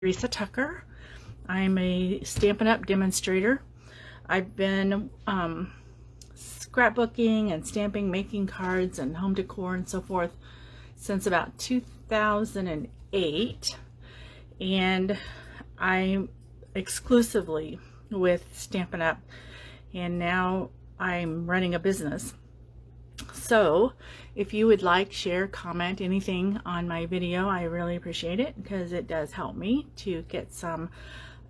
Theresa Tucker. I'm a Stampin' Up! Demonstrator. I've been scrapbooking and stamping, making cards and home decor and so forth since about 2008, and I'm exclusively with Stampin' Up! And now I'm running a business. So if you would like, share, comment anything on my video, I really appreciate it, because it does help me to get some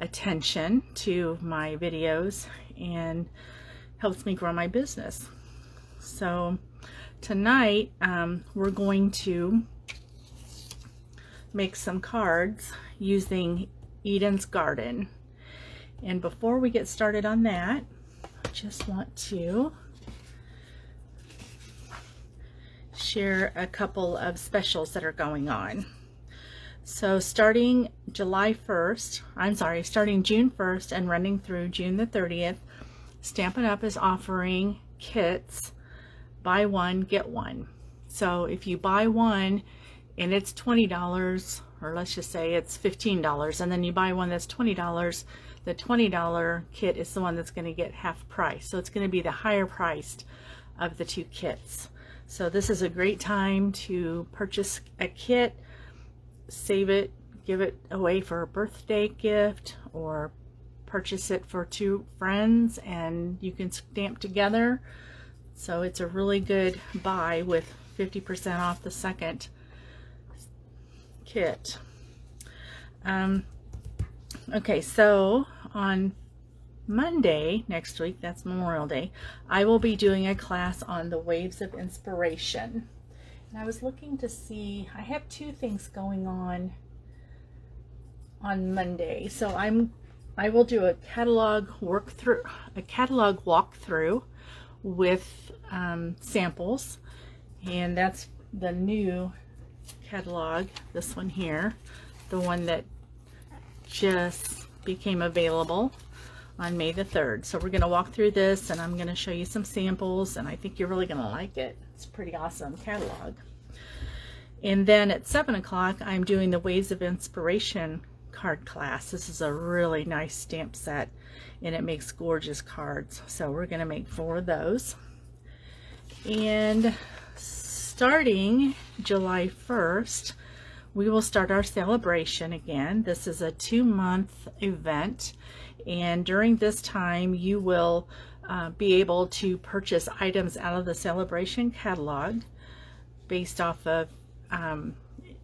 attention to my videos and helps me grow my business. So tonight we're going to make some cards using Eden's Garden. And before we get started on that, I just want to share a couple of specials that are going on. So starting June 1st and running through June the 30th, Stampin' Up! Is offering kits, buy one, get one. So if you buy one and it's $20, or let's just say it's $15, and then you buy one that's $20, the $20 kit is the one that's going to get half price. So it's going to be the higher priced of the two kits. So this is a great time to purchase a kit, save it, give it away for a birthday gift, or purchase it for two friends and you can stamp together. So it's a really good buy with 50% off the second kit. Okay, so on Monday next week, that's Memorial Day, I will be doing a class on the waves of inspiration. And I was looking to see, I have two things going on Monday. So I will do a catalog walkthrough with samples, and that's the new catalog, this one here, the one that just became available on May the 3rd. So we're going to walk through this and I'm going to show you some samples, and I think you're really going to like it. It's a pretty awesome catalog. And then at 7 o'clock I'm doing the Waves of Inspiration card class. This is a really nice stamp set and it makes gorgeous cards. So we're going to make 4 of those. And starting July 1st, we will start our celebration again. This is a 2-month event, and during this time you will be able to purchase items out of the celebration catalog based off of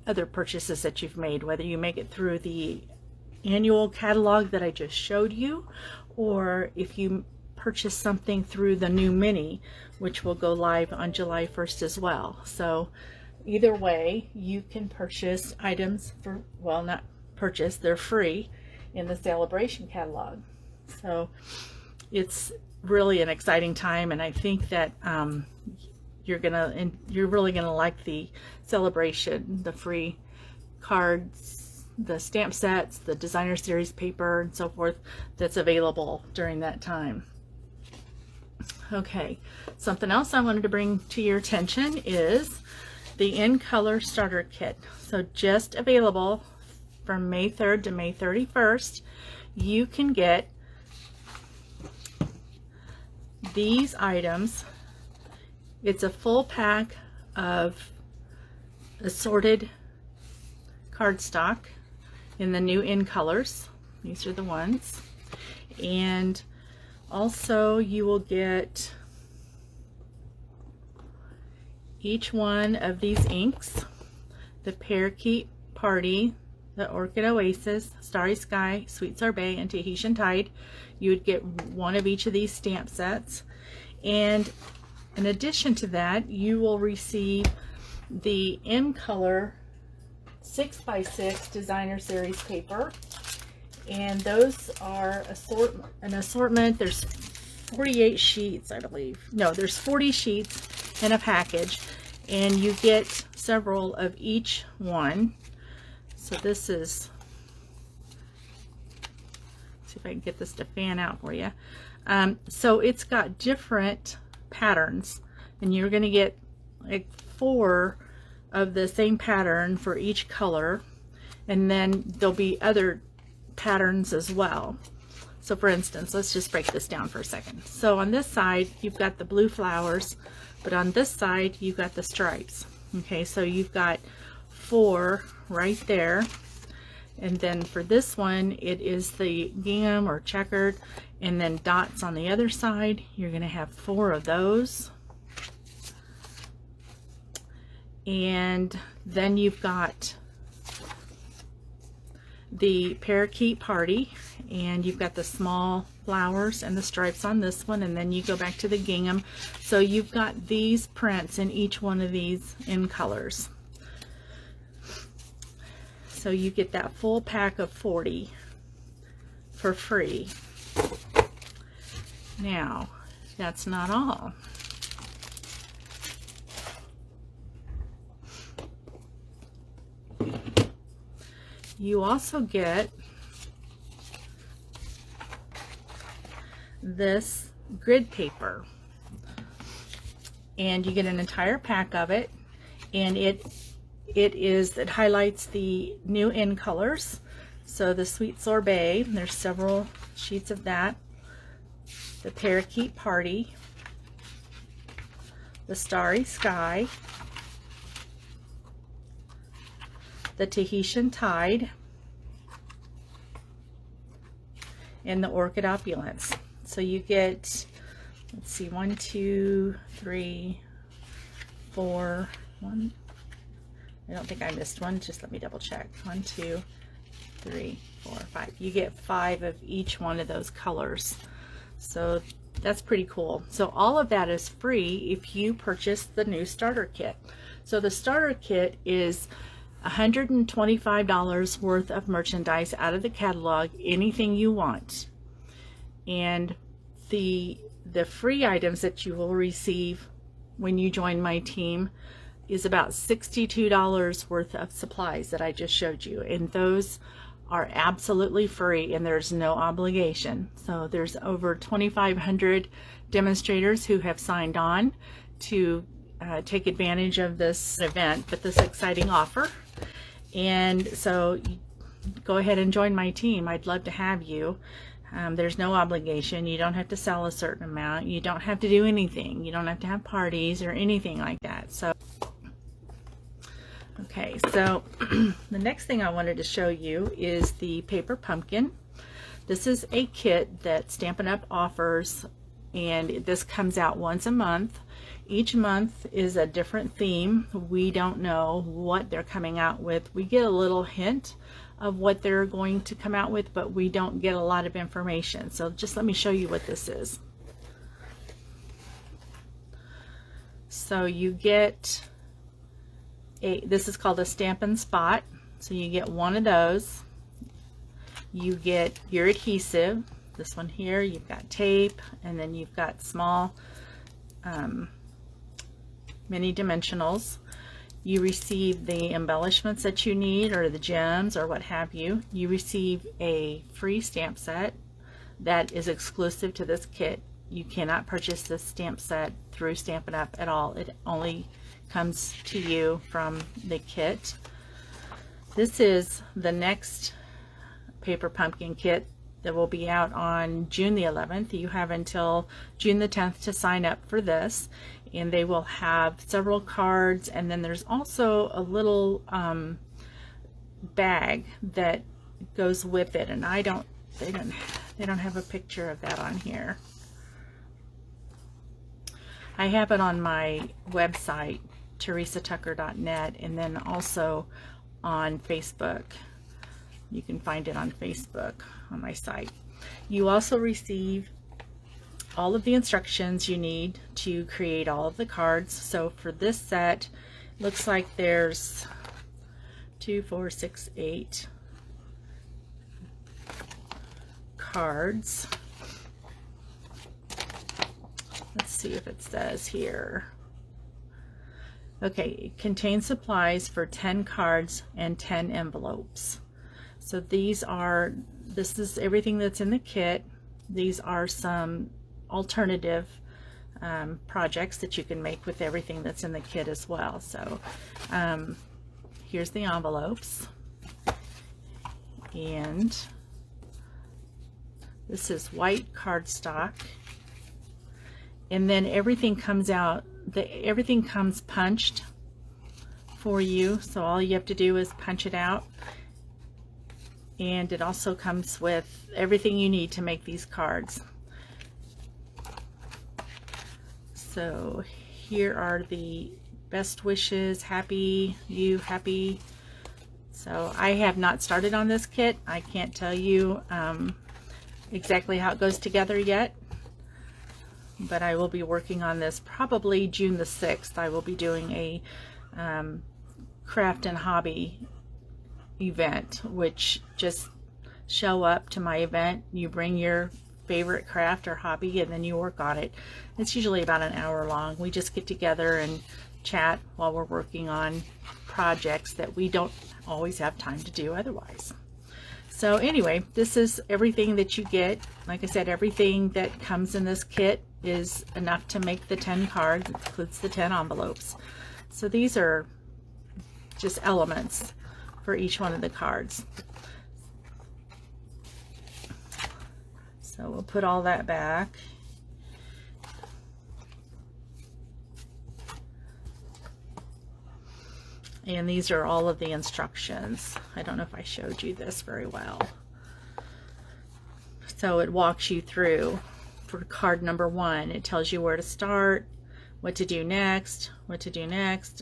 other purchases that you've made, whether you make it through the annual catalog that I just showed you, or if you purchase something through the new mini, which will go live on July 1st as well. So either way, you can purchase items for, well, not purchase, they're free in the celebration catalog. So it's really an exciting time, and I think that you're really gonna like the celebration, the free cards, the stamp sets, the designer series paper and so forth that's available during that time. Okay, something else I wanted to bring to your attention is the In Color Starter Kit. So just available from May 3rd to May 31st, you can get these items. It's a full pack of assorted cardstock in the new In Colors. These are the ones. And also you will get each one of these inks: the Parakeet Party, the Orchid Oasis, Starry Sky, Sweet Sorbet, and Tahitian Tide. You would get one of each of these stamp sets. And in addition to that, you will receive the In Color 6x6 designer series paper, and those are an assortment. There's 48 sheets, I believe. No, there's 40 sheets in a package, and you get several of each one. So this is, see if I can get this to fan out for you. So it's got different patterns, and you're going to get like 4 of the same pattern for each color, And then there'll be other patterns as well. So for instance, let's just break this down for a second. So on this side, you've got the blue flowers, but on this side, you've got the stripes. Okay, so you've got 4 right there. And then for this one, it is the gingham or checkered, and then dots on the other side. You're going to have 4 of those. And then you've got the parakeet party, and you've got the small flowers and the stripes on this one, and then you go back to the gingham. So you've got these prints in each one of these in colors. So you get that full pack of 40 for free. Now, that's not all. You also get this grid paper, and you get an entire pack of it, and it highlights the new in colors. So the Sweet Sorbet, there's several sheets of that, the Parakeet Party, the Starry Sky, the Tahitian Tide, and the Orchid Opulence. So you get, let's see, 1, 2, 3, 4, 1. I don't think I missed one. Just let me double check. 1, 2, 3, 4, 5. You get 5 of each one of those colors. So that's pretty cool. So all of that is free if you purchase the new starter kit. So the starter kit is $125 worth of merchandise out of the catalog, anything you want. And the free items that you will receive when you join my team is about $62 worth of supplies that I just showed you, and those are absolutely free and there's no obligation. So there's over 2,500 demonstrators who have signed on to take advantage of this event, but this exciting offer. And so go ahead and join my team. I'd love to have you. There's no obligation. You don't have to sell a certain amount. You don't have to do anything. You don't have to have parties or anything like that. So okay, so the next thing I wanted to show you is the paper pumpkin. This is a kit that Stampin' Up! Offers, and this comes out once a month. Each month is a different theme. We don't know what they're coming out with. We get a little hint of what they're going to come out with, but we don't get a lot of information. So just let me show you what this is. So you get this is called a Stampin' Spot. So you get one of those. You get your adhesive. This one here, you've got tape, and then you've got small mini dimensionals. You receive the embellishments that you need, or the gems, or what have you. You receive a free stamp set that is exclusive to this kit. You cannot purchase this stamp set through Stampin' Up! At all. It only comes to you from the kit. This is the next paper pumpkin kit that will be out on June the 11th. You have until June the 10th to sign up for this, and they will have several cards, and then there's also a little bag that goes with it, and they don't have a picture of that on here. I have it on my website, theresatucker.net, and then also on Facebook. You can find it on Facebook on my site. You also receive all of the instructions you need to create all of the cards. So for this set, looks like there's 2, 4, 6, 8 cards. Let's see if it says here. Okay, it contains supplies for 10 cards and 10 envelopes. So this is everything that's in the kit. These are some alternative projects that you can make with everything that's in the kit as well. So here's the envelopes. And this is white cardstock. And then everything comes out, everything comes punched for you. So all you have to do is punch it out. And it also comes with everything you need to make these cards. So here are the best wishes, happy, you happy. So I have not started on this kit. I can't tell you exactly how it goes together yet, but I will be working on this probably June the 6th. I will be doing a craft and hobby event, which just show up to my event, you bring your favorite craft or hobby, and then you work on it. It's usually about an hour long. We just get together and chat while we're working on projects that we don't always have time to do otherwise. So anyway, this is everything that you get. Like I said, everything that comes in this kit is enough to make the 10 cards. It includes the 10 envelopes. So these are just elements for each one of the cards. So we'll put all that back. And these are all of the instructions. I don't know if I showed you this very well. So it walks you through. For card number 1, it tells you where to start, what to do next,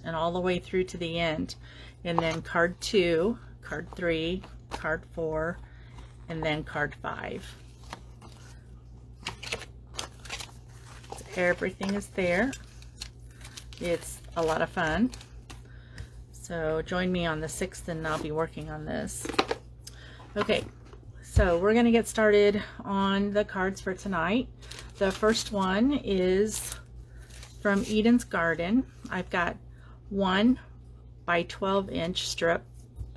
and all the way through to the end. And then card 2, card 3, card 4, and then card 5. So everything is there. It's a lot of fun. So join me on the 6th and I'll be working on this. Okay, so we're going to get started on the cards for tonight. The first one is from Eden's Garden. I've got 1 by 12 inch strip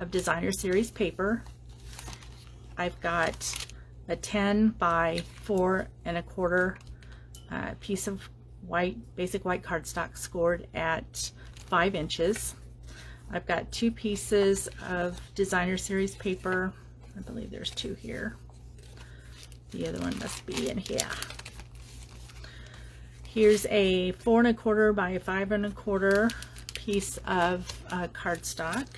of designer series paper. I've got a 10 by 4 1/4 piece of white, basic white cardstock scored at 5 inches. I've got 2 pieces of designer series paper. I believe there's 2 here. The other one must be in here. Here's a 4 1/4 by 5 1/4 piece of cardstock.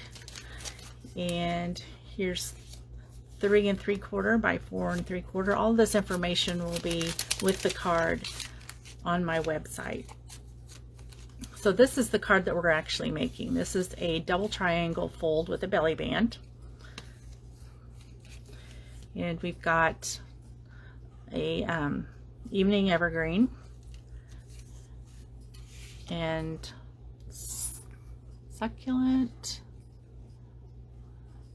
And here's 3 3/4 by 4 3/4. All this information will be with the card on my website. So this is the card that we're actually making. This is a double triangle fold with a belly band. And we've got a evening evergreen and succulent.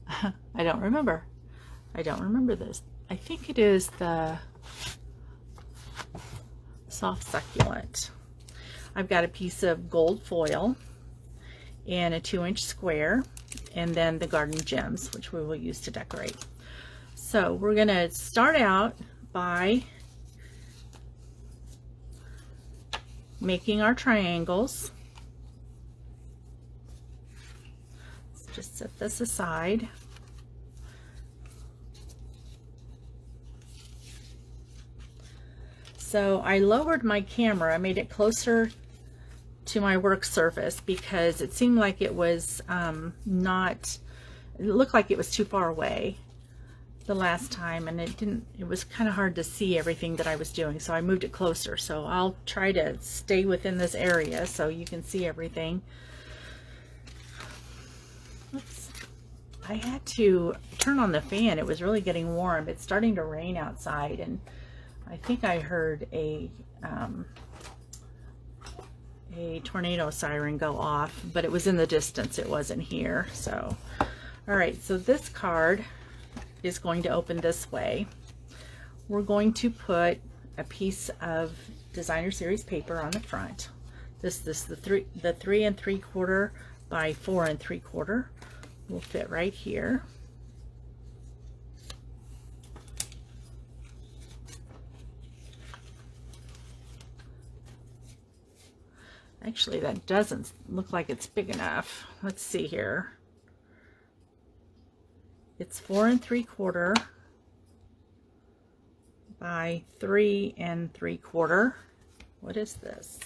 I don't remember. I don't remember this. I think it is the soft succulent. I've got a piece of gold foil and a 2-inch square, and then the garden gems, which we will use to decorate. So we're going to start out by making our triangles. Let's just set this aside. So I lowered my camera, I made it closer to my work surface because it seemed like it was it looked like it was too far away the last time, and it was kind of hard to see everything that I was doing, so I moved it closer. So I'll try to stay within this area so you can see everything. Oops. I had to turn on the fan. It was really getting warm. It's starting to rain outside, and I think I heard a tornado siren go off, but it was in the distance. It wasn't here. So, all right, so this card is going to open this way. We're going to put a piece of designer series paper on the front. This the 3 3/4 by 4 3/4 will fit right here. Actually, that doesn't look like it's big enough. Let's see here. It's 4 3/4 by 3 3/4. What is this?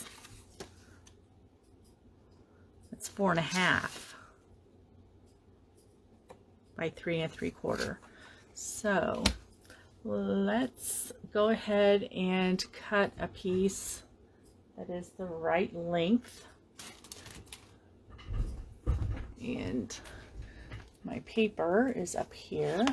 It's 4 1/2 by 3 3/4. So let's go ahead and cut a piece that is the right length. And my paper is up here.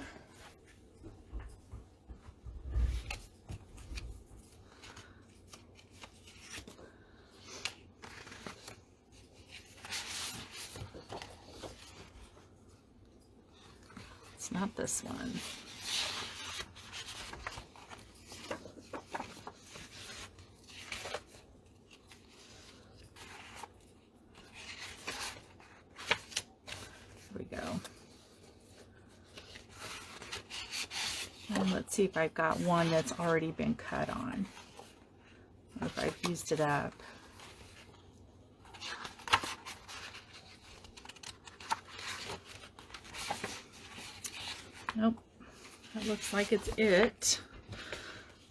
It's not this one. Here we go. And let's see if I've got one that's already been cut on, or if I've used it up. Nope, that looks like it's it.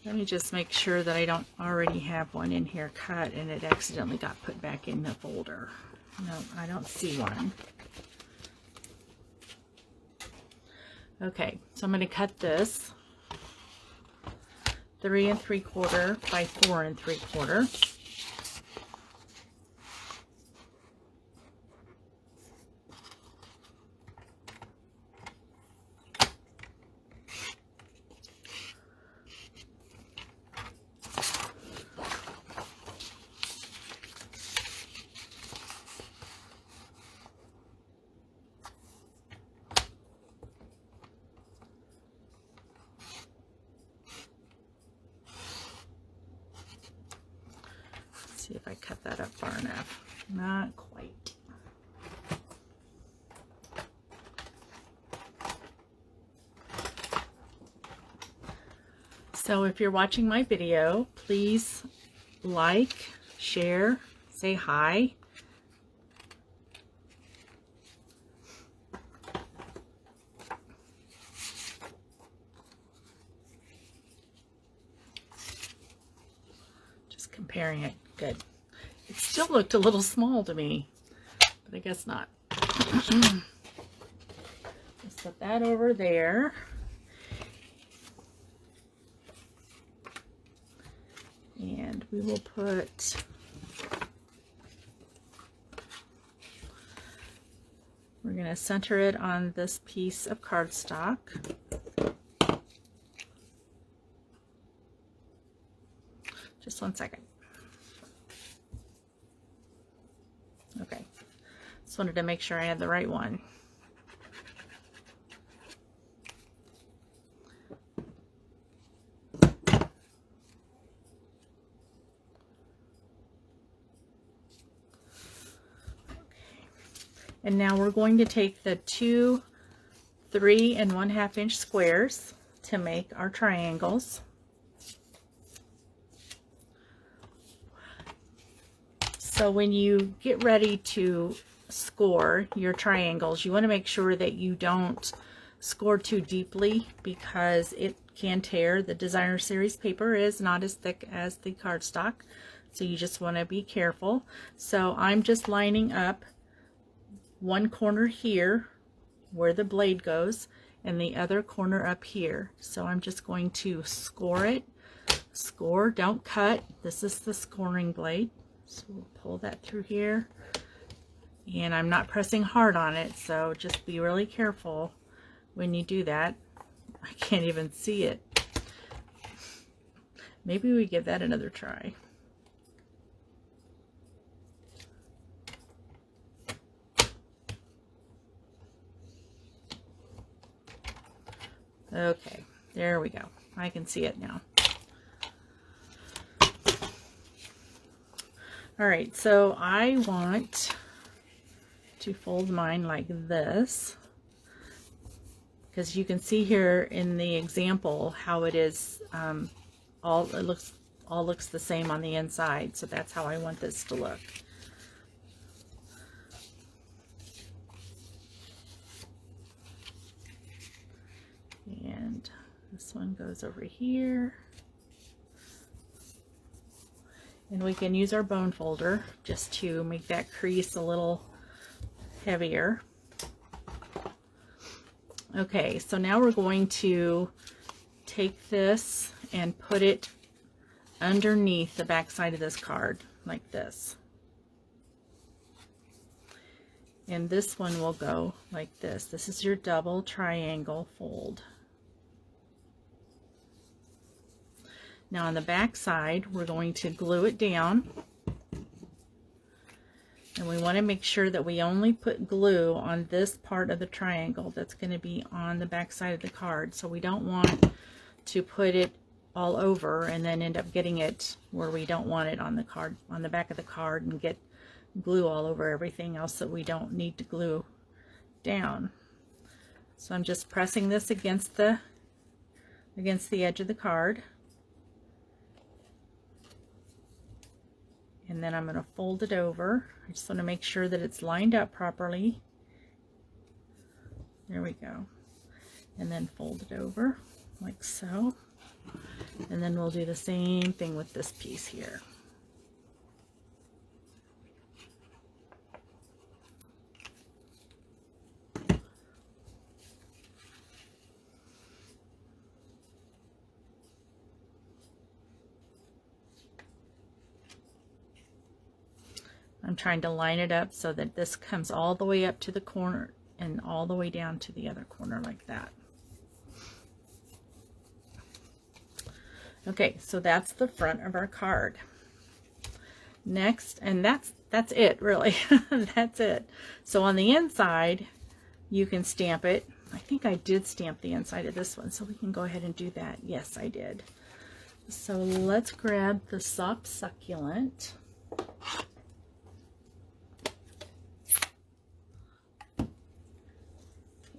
Let me just make sure that I don't already have one in here cut and it accidentally got put back in the folder. No, I don't see one. Okay, so I'm going to cut this 3 3/4 by 4 3/4. See if I cut that up far enough. Not quite. So if you're watching my video, please like, share, say hi. Just comparing it. Good. It still looked a little small to me, but I guess not. Just put that over there. And we will put we're going to center it on this piece of cardstock. Just 1 second. Okay, just wanted to make sure I had the right one. And now we're going to take the 2 3 1/2 inch squares to make our triangles. So when you get ready to score your triangles, you want to make sure that you don't score too deeply because it can tear. The designer series paper is not as thick as the cardstock, so you just want to be careful. So I'm just lining up one corner here where the blade goes and the other corner up here. So I'm just going to score it. Score, don't cut. This is the scoring blade. So we'll pull that through here. And I'm not pressing hard on it, so just be really careful when you do that. I can't even see it. Maybe we give that another try. Okay, there we go. I can see it now. All right, so I want to fold mine like this, because you can see here in the example how it is all looks the same on the inside. So that's how I want this to look. This one goes over here. And we can use our bone folder just to make that crease a little heavier. Okay, so now we're going to take this and put it underneath the back side of this card, like this. And this one will go like this. This is your double triangle fold. Now on the back side, we're going to glue it down. And we want to make sure that we only put glue on this part of the triangle that's going to be on the back side of the card. So we don't want to put it all over and then end up getting it where we don't want it on the card, on the back of the card, and get glue all over everything else that we don't need to glue down. So I'm just pressing this against the edge of the card. And then I'm going to fold it over. I just want to make sure that it's lined up properly. There we go. And then fold it over like so. And then we'll do the same thing with this piece here. I'm trying to line it up so that this comes all the way up to the corner and all the way down to the other corner like that. Okay, so that's the front of our card. Next, and that's it really. That's it. So on the inside, you can stamp it. I think I did stamp the inside of this one, so we can go ahead and do that. Yes, I did. So let's grab the soft succulent.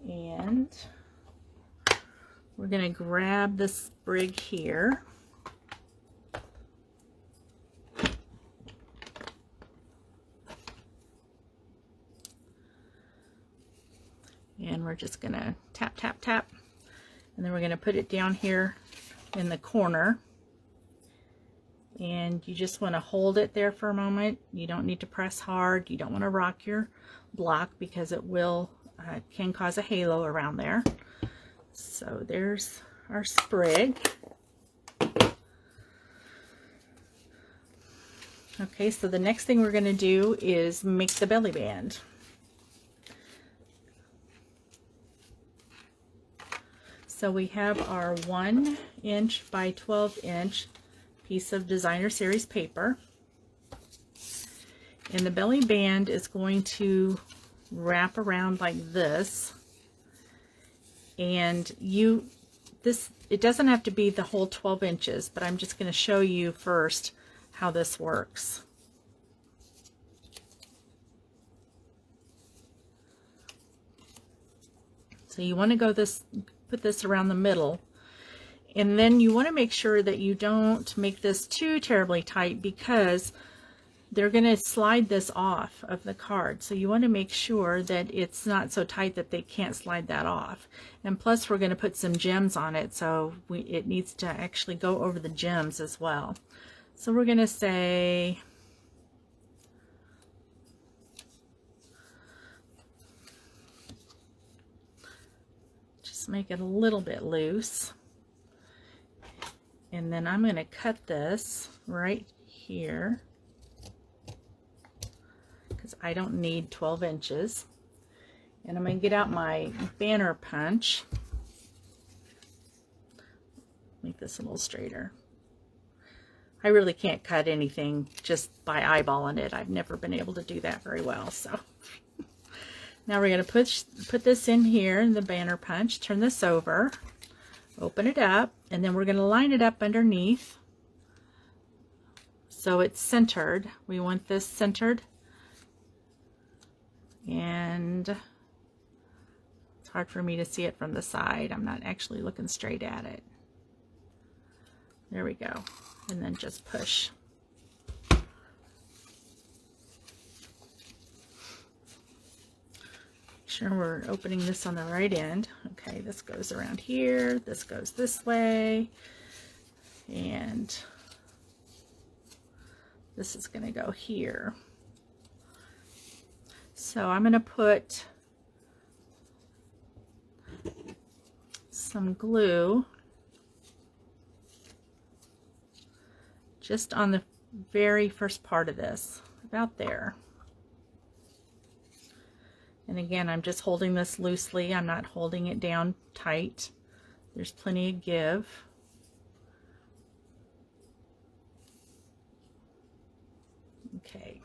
And we're going to grab the sprig here. And we're just going to tap, tap, tap. And then we're going to put it down here in the corner. And you just want to hold it there for a moment. You don't need to press hard. You don't want to rock your block because it will can cause a halo around there. So there's our sprig. Okay, so the next thing we're going to do is make the belly band. So we have our 1 inch by 12 inch piece of designer series paper. And the belly band is going to wrap around like this, and it doesn't have to be the whole 12 inches, but I'm just going to show you first how this works. So you want to put this around the middle, and then you want to make sure that you don't make this too terribly tight because they're going to slide this off of the card. So you want to make sure that it's not so tight that they can't slide that off. And plus we're going to put some gems on it, so it needs to actually go over the gems as well. So we're going to say, just make it a little bit loose. And then I'm going to cut this right here. I don't need 12 inches. And I'm going to get out my banner punch. Make this a little straighter. I really can't cut anything just by eyeballing it. I've never been able to do that very well. So now we're going to put this in here in the banner punch, turn this over, open it up, and then we're going to line it up underneath so it's centered. We want this centered. And it's hard for me to see it from the side. I'm not actually looking straight at it. There we go. And then just push. Make sure we're opening this on the right end. Okay, this goes around here, this goes this way, and this is going to go here. So I'm going to put some glue just on the very first part of this, about there. And again, I'm just holding this loosely. I'm not holding it down tight. There's plenty of give. Okay.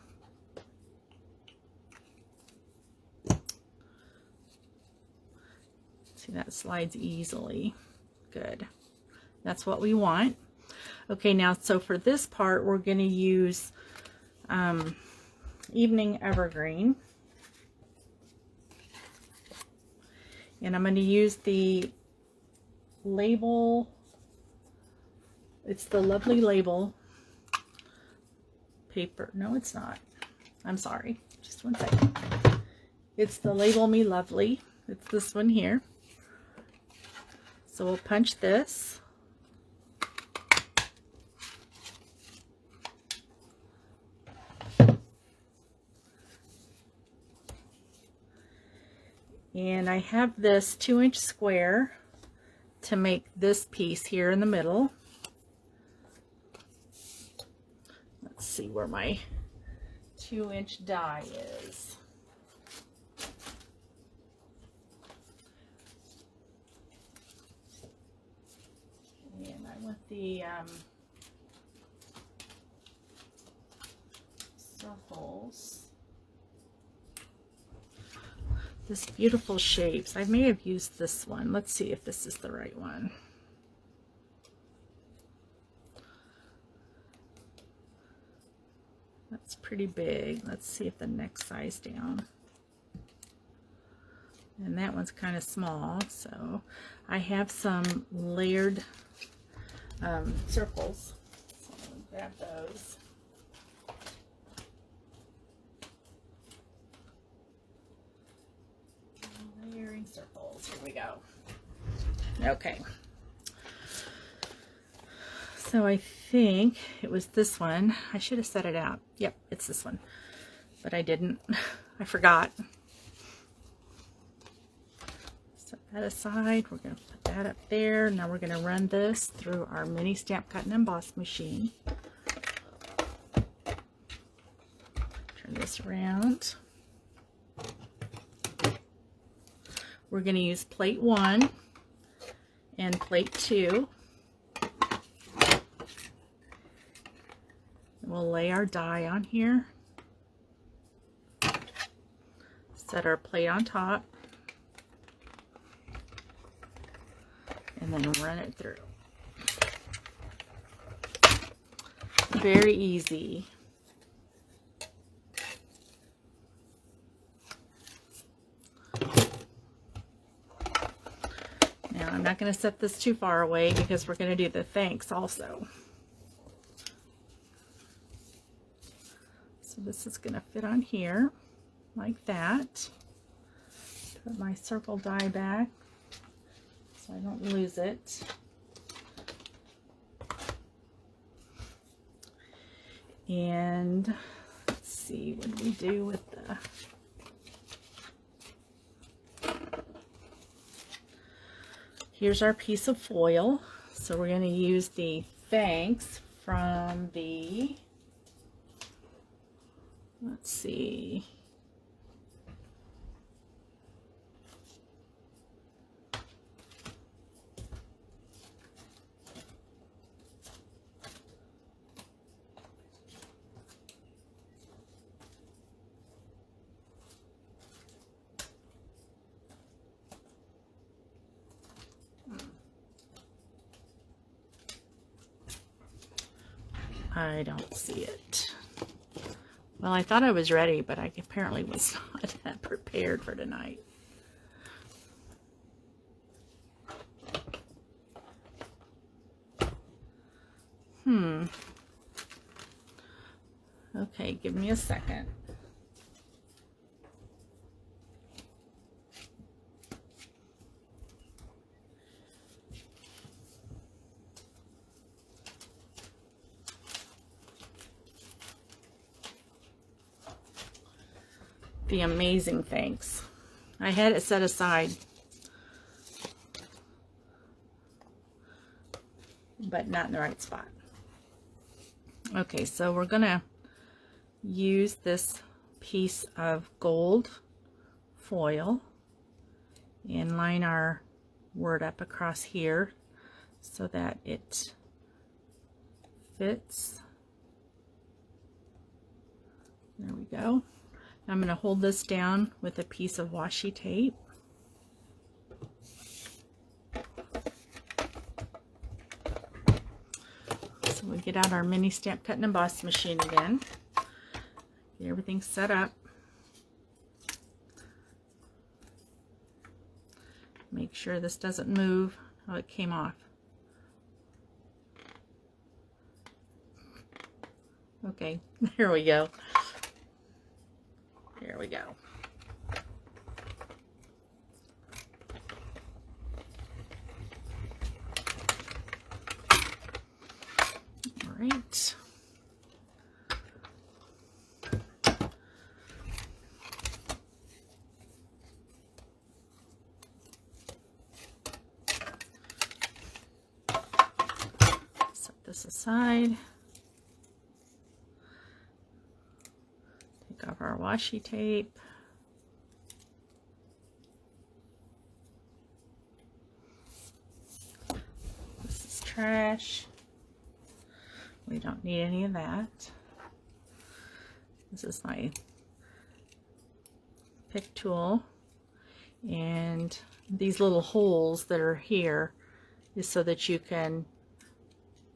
See, that slides easily. Good. That's what we want. Okay, now, so for this part, we're going to use Evening Evergreen. And I'm going to use the label, it's the Lovely Label paper. No, it's not. I'm sorry. Just one second. It's the Label Me Lovely. It's this one here. So we'll punch this. And I have this 2-inch square to make this piece here in the middle. Let's see where my 2-inch die is. And I want the circles. This beautiful shapes. I may have used this one. Let's see if this is the right one. That's pretty big. Let's see if the next size down. And that one's kind of small. So I have some layered circles. So I'm gonna grab those. Layering circles. Here we go. Okay. So I think it was this one. I should have set it out. Yep, it's this one. But I didn't. I forgot. Set that aside. We're going to put that up there. Now we're going to run this through our mini stamp cut and emboss machine. Turn this around. We're going to use plate 1 and plate 2. We'll lay our die on here. Set our plate on top. And then run it through. Very easy. I'm not going to set this too far away because we're going to do the thanks also. So this is going to fit on here like that. Put my circle die back so I don't lose it. And let's see, what do we do with the... Here's our piece of foil. So we're going to use the thanks from the, let's see, I don't see it. Well, I thought I was ready, but I apparently was not that prepared for tonight. Okay, give me a second. be amazing, thanks. I had it set aside, but not in the right spot. Okay, so we're gonna use this piece of gold foil and line our word up across here so that it fits. There we go. I'm going to hold this down with a piece of washi tape. So we get out our mini stamp cut and emboss machine again. Get everything set up. Make sure this doesn't move. Oh, it came off. Okay, there we go. There we go. All right. Set this aside. Take off our washi tape. This is trash. We don't need any of that. This is my pick tool, and these little holes that are here is so that you can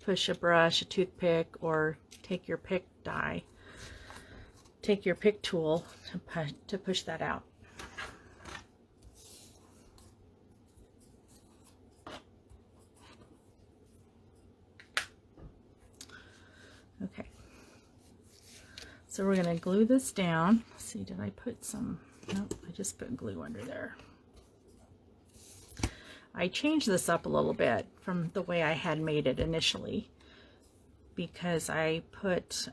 push a brush, a toothpick, or take your pick die. Take your pick tool to push that out. Okay, so we're going to glue this down. Let's see, did I put some? Nope, I just put glue under there. I changed this up a little bit from the way I had made it initially because I put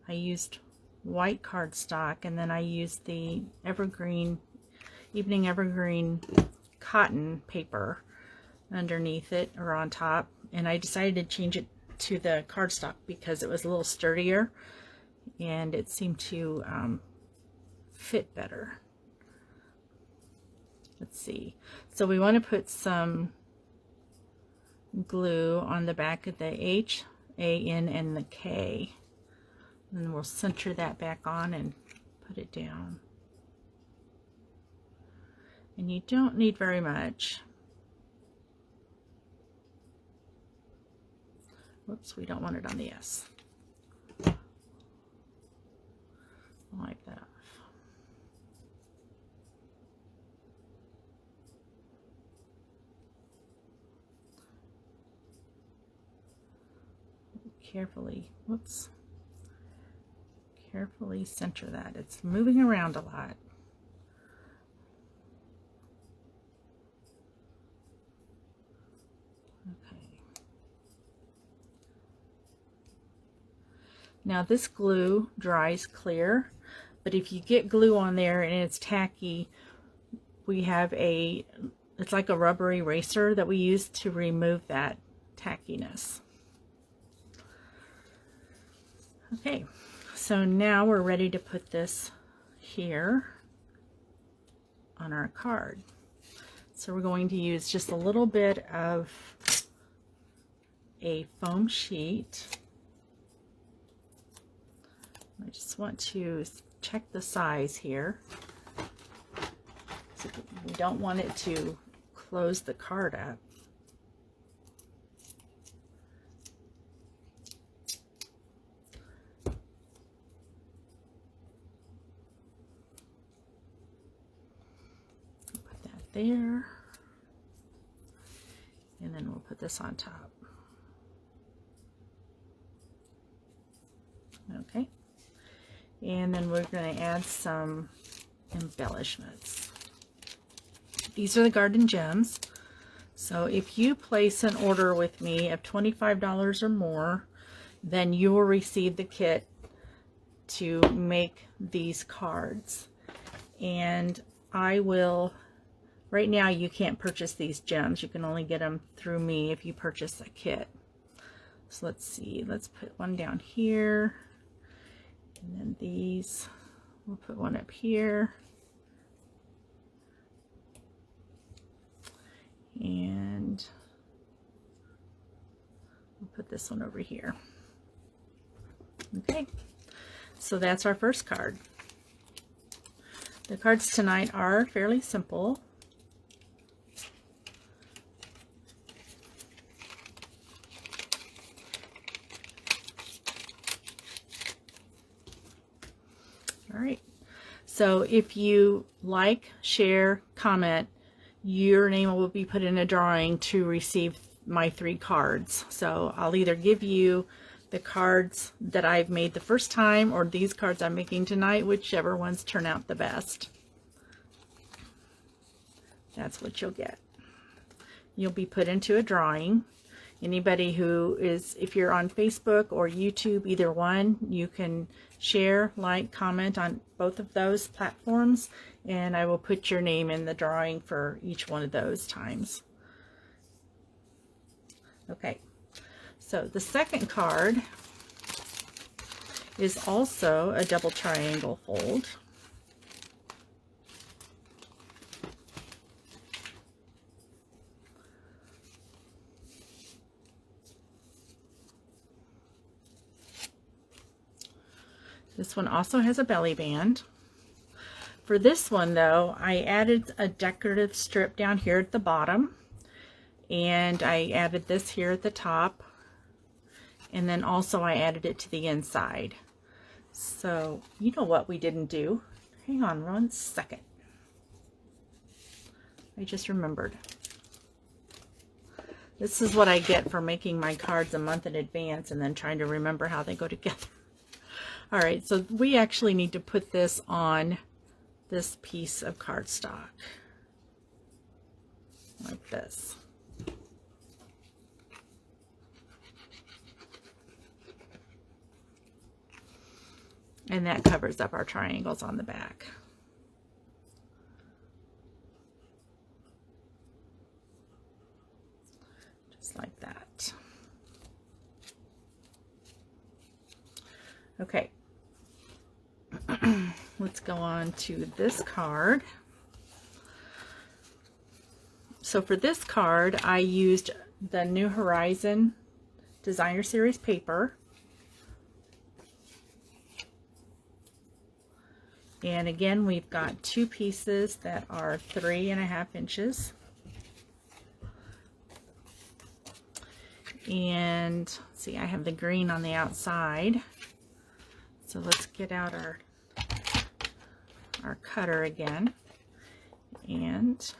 I used white cardstock, and then I used the evening evergreen cotton paper underneath it or on top, and I decided to change it to the cardstock because it was a little sturdier and it seemed to fit better. Let's see. So we want to put some glue on the back of the H, A, N, and the K. And we'll center that back on and put it down. And you don't need very much. Whoops, we don't want it on the S. Like that. Carefully, whoops. Carefully center that. It's moving around a lot. Okay. Now this glue dries clear, but if you get glue on there and it's tacky, we have it's like a rubber eraser that we use to remove that tackiness. Okay. So now we're ready to put this here on our card. So we're going to use just a little bit of a foam sheet. I just want to check the size here. So we don't want it to close the card up. There, and then we'll put this on top. Okay, and then we're going to add some embellishments. These are the Garden Gems. So if you place an order with me of $25 or more, then you will receive the kit to make these cards. And I will, right now you can't purchase these gems. You can only get them through me if you purchase a kit. So let's see, let's put one down here. And then these, we'll put one up here. And we'll put this one over here. Okay, so that's our first card. The cards tonight are fairly simple. All right, so if you like, share, comment, your name will be put in a drawing to receive my 3 cards. So I'll either give you the cards that I've made the first time or these cards I'm making tonight, whichever ones turn out the best. That's what you'll get. You'll be put into a drawing. Anybody who is, if you're on Facebook or YouTube, either one, you can share, like, comment on both of those platforms, and I will put your name in the drawing for each one of those times. Okay, so the second card is also a double triangle fold. This one also has a belly band. For this one though, I added a decorative strip down here at the bottom, and I added this here at the top, and then also I added it to the inside. So you know what we didn't do? Hang on 1 second. I just remembered. This is what I get for making my cards a month in advance and then trying to remember how they go together. All right, so we actually need to put this on this piece of cardstock, like this. And that covers up our triangles on the back. Just like that. Okay. Let's go on to this card. So for this card, I used the New Horizon Designer Series paper. And again, we've got 2 pieces that are 3.5 inches. And see, I have the green on the outside. So let's get out our cutter again and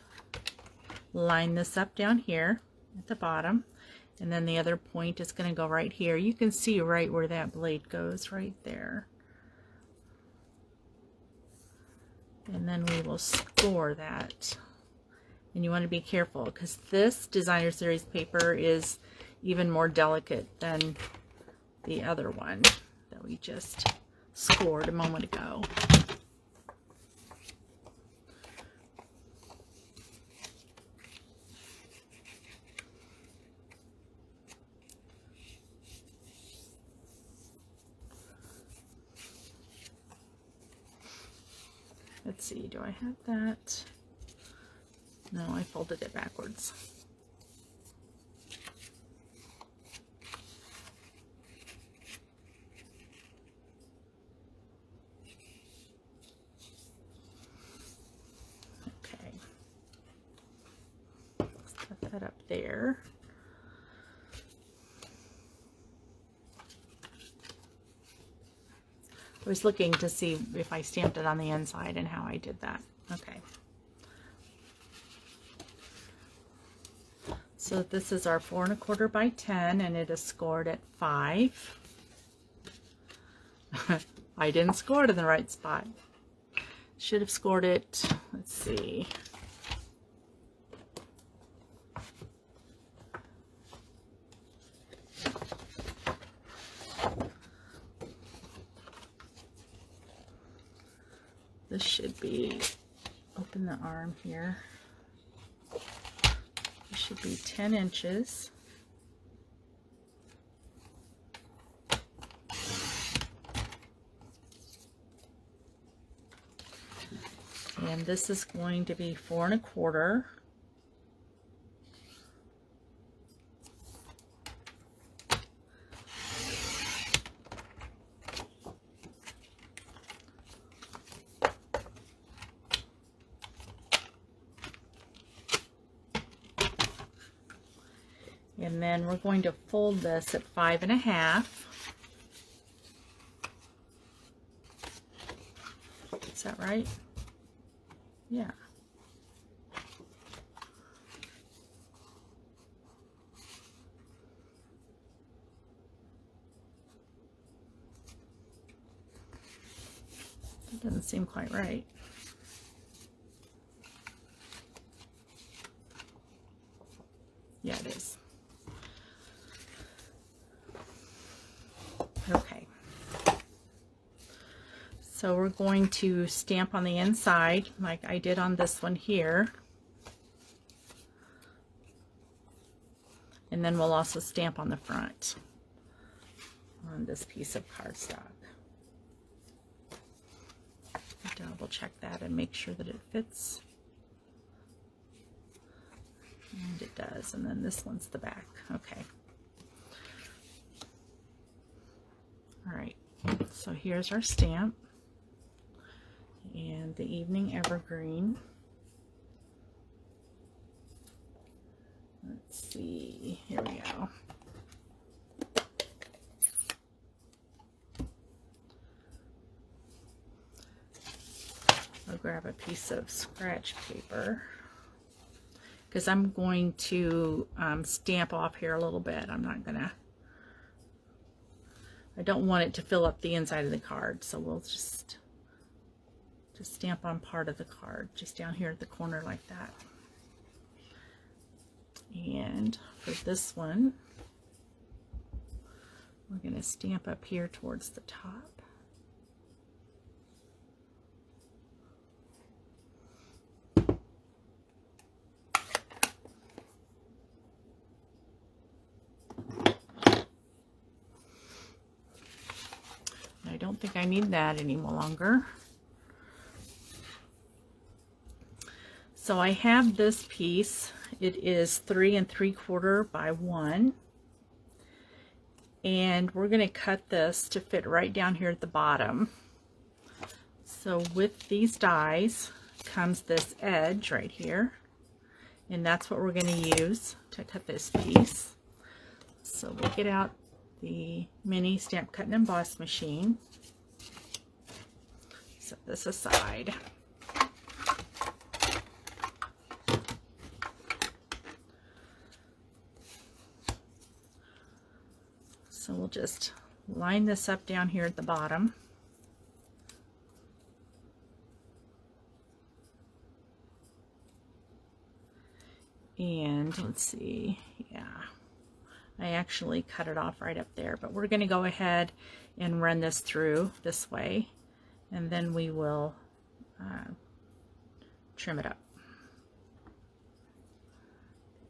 line this up down here at the bottom, and then the other point is going to go right here. You can see right where that blade goes right there, and then we will score that. And you want to be careful because this Designer Series paper is even more delicate than the other one that we just scored a moment ago. Let's see, do I have that? No, I folded it backwards. Okay. Let's put that up there. I was looking to see if I stamped it on the inside and how I did that. Okay. So this is our 4 1/4 by 10, and it is scored at 5. I didn't score it in the right spot. Should have scored it, let's see. This should be, open the arm here. This should be 10 inches. And this is going to be 4 1/4. And then we're going to fold this at 5 1/2. Is that right? Yeah. That doesn't seem quite right. Yeah, it is. Okay. So we're going to stamp on the inside like I did on this one here. And then we'll also stamp on the front on this piece of cardstock. Double check that and make sure that it fits. And it does. And then this one's the back. Okay. All right. So here's our stamp. And the Evening Evergreen. Let's see. Here we go. I'll grab a piece of scratch paper because I'm going to stamp off here a little bit. I don't want it to fill up the inside of the card, so we'll just stamp on part of the card, just down here at the corner like that. And for this one, we're going to stamp up here towards the top. I don't think I need that any longer. So I have this piece. It is 3 3/4 by 1. And we're going to cut this to fit right down here at the bottom. So with these dies comes this edge right here. And that's what we're going to use to cut this piece. So we'll get out the mini stamp cut and emboss machine. Set this aside. So we'll just line this up down here at the bottom. And let's see, yeah. I actually cut it off right up there, but we're going to go ahead and run this through this way, and then we will trim it up.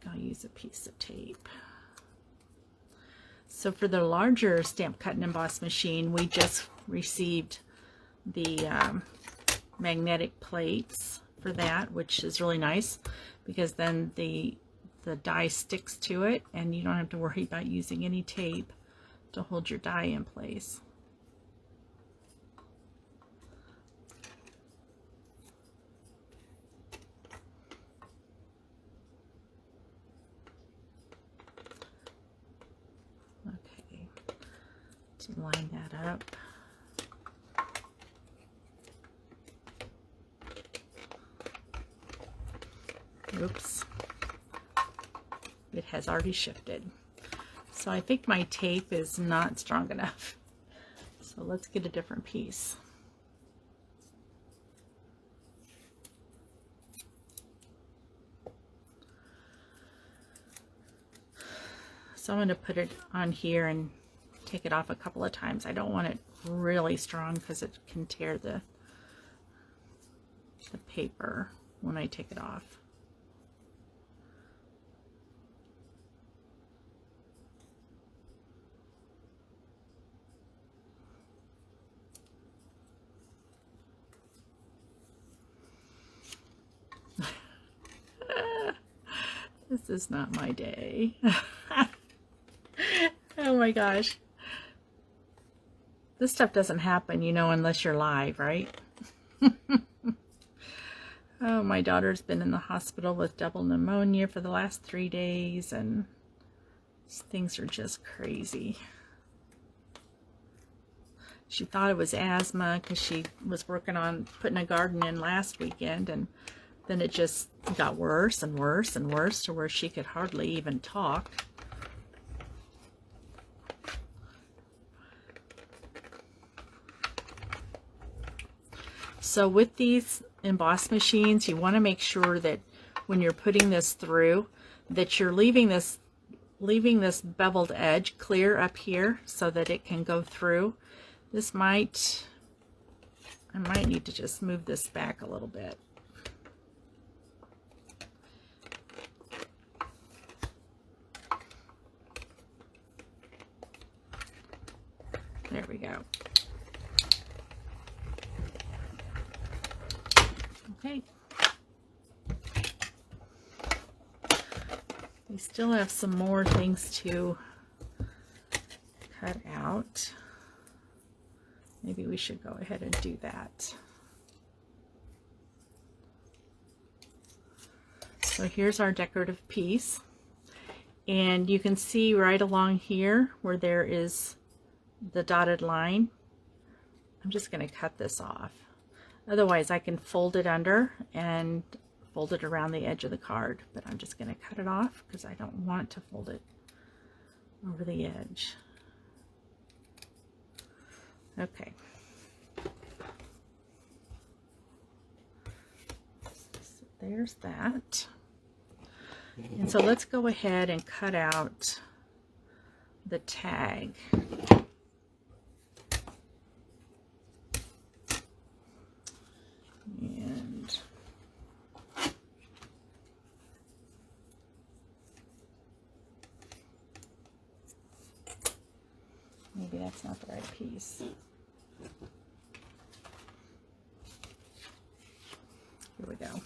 I'll use a piece of tape. So for the larger stamp cut and emboss machine, we just received the magnetic plates for that, which is really nice because then the die sticks to it and you don't have to worry about using any tape to hold your die in place. Okay, to line that up. Oops. It has already shifted. So I think my tape is not strong enough. So let's get a different piece. So I'm going to put it on here and take it off a couple of times. I don't want it really strong because it can tear the the paper when I take it off. This is not my day. Oh my gosh. This stuff doesn't happen, you know, unless you're live, right? Oh, my daughter's been in the hospital with double pneumonia for the last 3 days, and things are just crazy. She thought it was asthma because she was working on putting a garden in last weekend, and then it just got worse and worse and worse to where she could hardly even talk. So with these emboss machines, you want to make sure that when you're putting this through, that you're leaving this beveled edge clear up here so that it can go through. I might need to just move this back a little bit. There we go. Okay. We still have some more things to cut out. Maybe we should go ahead and do that. So here's our decorative piece. And you can see right along here where there is the dotted line. I'm just going to cut this off. Otherwise, I can fold it under and fold it around the edge of the card, but I'm just going to cut it off because I don't want to fold it over the edge. Okay. So there's that. And so let's go ahead and cut out the tag. And maybe that's not the right piece. Here we go.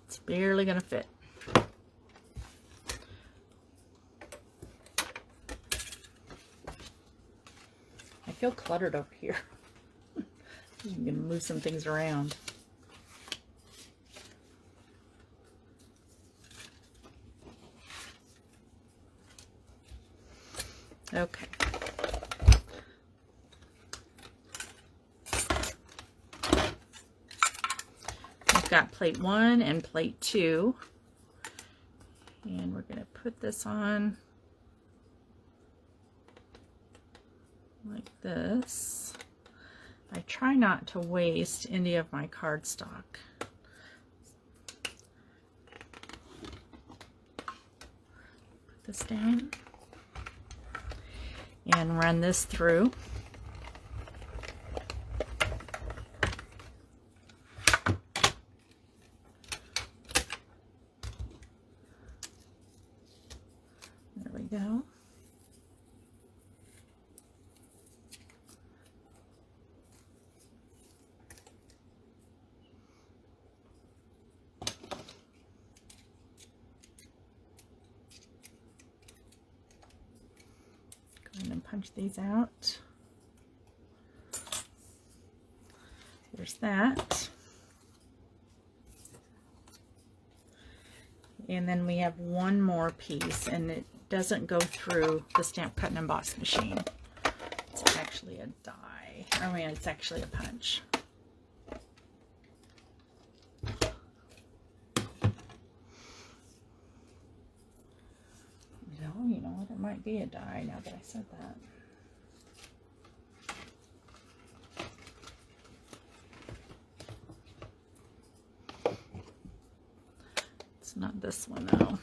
It's barely gonna fit. I feel cluttered over here. I'm gonna move some things around. Okay. I've got plate 1 and plate 2. And we're going to put this on like this. I try not to waste any of my cardstock. Put this down and run this through. There we go. And punch these out. There's that. And then we have one more piece, and it doesn't go through the stamp cut and emboss machine. It's actually a die. I mean, it's actually a punch. You know what, it might be a die now that I said that. It's not this one though.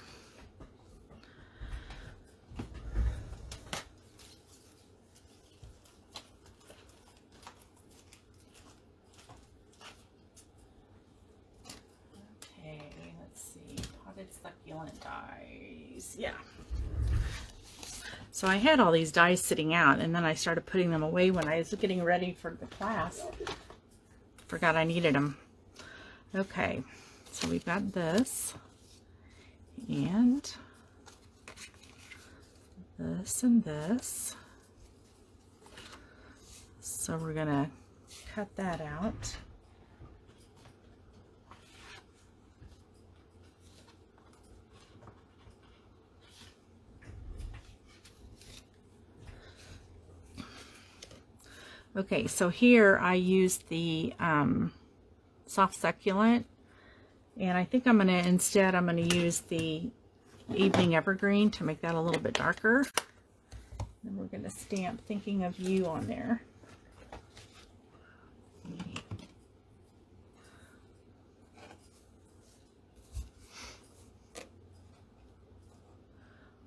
Okay, let's see. Potted succulent dies. Yeah. So I had all these dies sitting out, and then I started putting them away when I was getting ready for the class. Forgot I needed them. Okay, so we've got this, and this, and this. So we're gonna cut that out. Okay, so here I used the soft succulent, and I think I'm going to use the evening evergreen to make that a little bit darker. And we're going to stamp Thinking of You on there.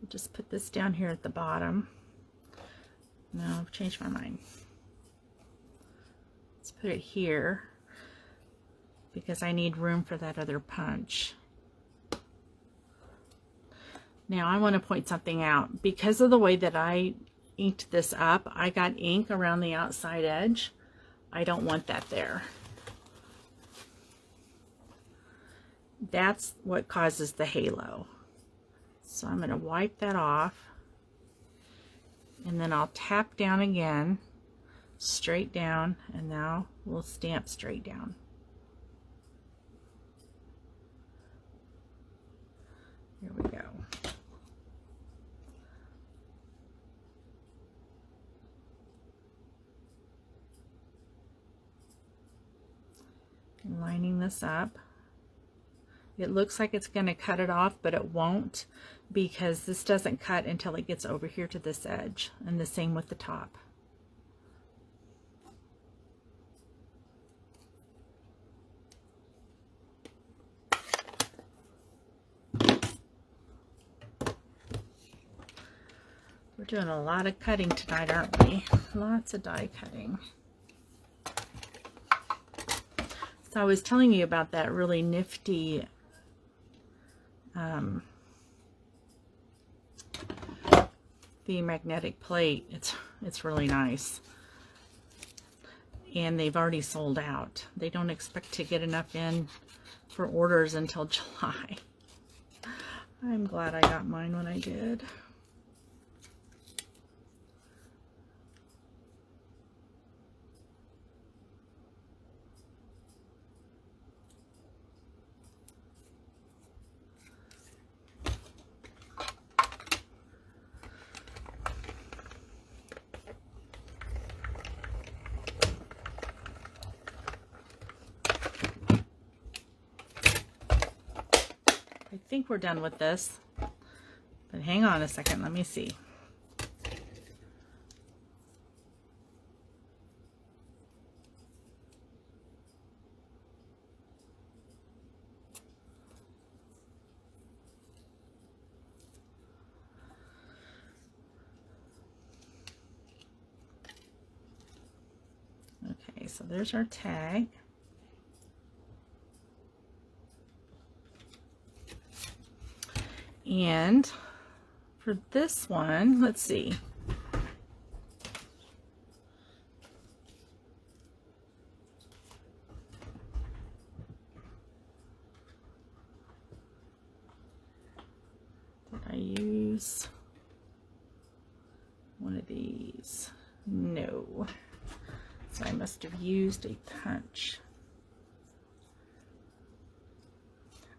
We'll just put this down here at the bottom. No, I've changed my mind. Let's put it here because I need room for that other punch. Now I want to point something out. Because of the way that I inked this up, I got ink around the outside edge. I don't want that there. That's what causes the halo. So I'm going to wipe that off, and then I'll tap down again, straight down, and now we'll stamp straight down. Here we go. And lining this up. It looks like it's going to cut it off, but it won't, because this doesn't cut until it gets over here to this edge, and the same with the top. We're doing a lot of cutting tonight, aren't we? Lots of die cutting. So I was telling you about that really nifty the magnetic plate. It's really nice, and they've already sold out. They don't expect to get enough in for orders until July. I'm glad I got mine when I did. I think we're done with this, but hang on a second, let me see. Okay, so there's our tag. And for this one, let's see. Did I use one of these? No. So I must have used a punch.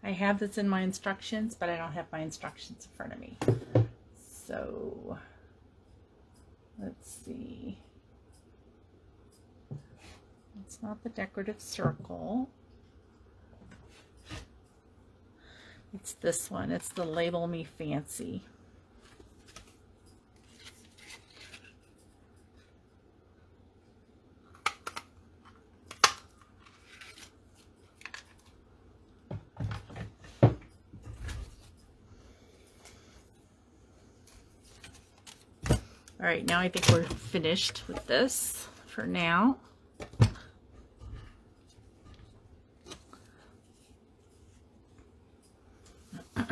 I have this in my instructions, but I don't have my instructions in front of me. So, let's see. It's not the decorative circle. It's this one. It's the Label Me Fancy. All right, now I think we're finished with this for now. All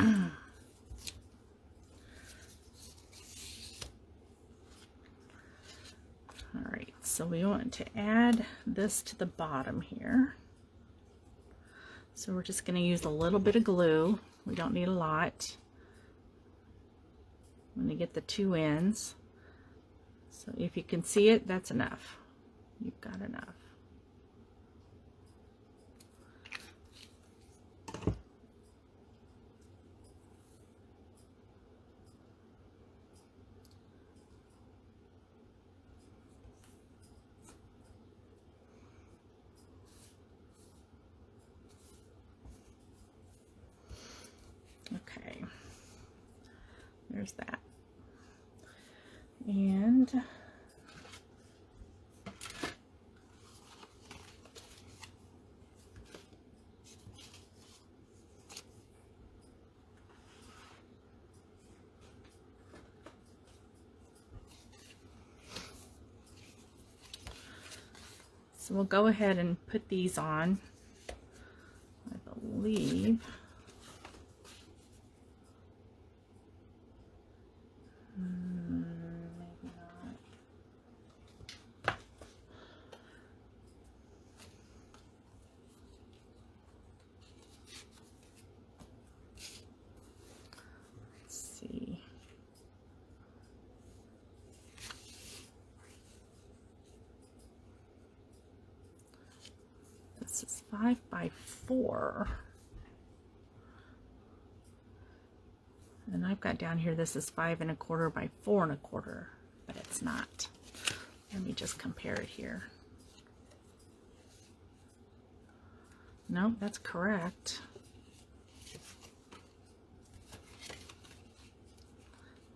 right, so we want to add this to the bottom here. So we're just going to use a little bit of glue. We don't need a lot. I'm going to get the two ends. So if you can see it, that's enough. You've got enough. Okay, there's that. And so we'll go ahead and put these on, I believe. Maybe not. Let's see. This is 5 by 4. And I've got down here, this is 5 1/4 by 4 1/4, but it's not. Let me just compare it here. No, that's correct.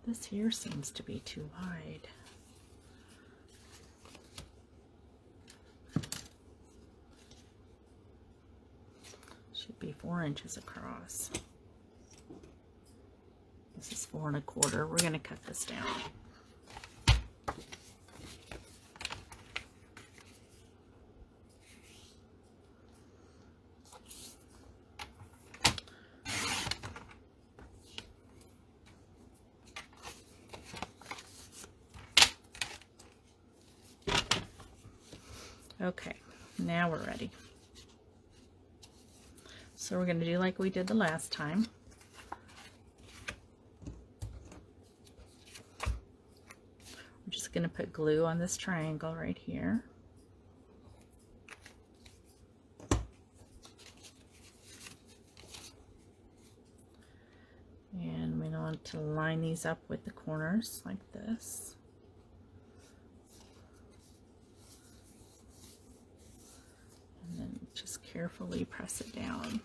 This here seems to be too wide. Should be 4 inches across. This is 4 1/4. We're going to cut this down. Okay, now we're ready. So we're going to do like we did the last time. We're just going to put glue on this triangle right here. And we want to line these up with the corners like this. And then just carefully press it down.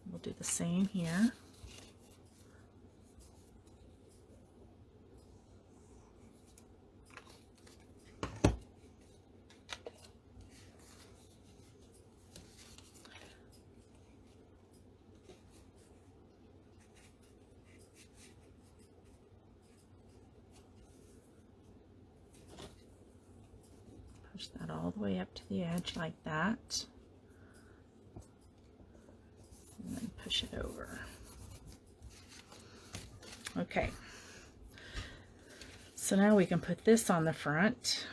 We'll do the same here. Push that all the way up to the edge like that. And then push it over. Okay. So now we can put this on the front.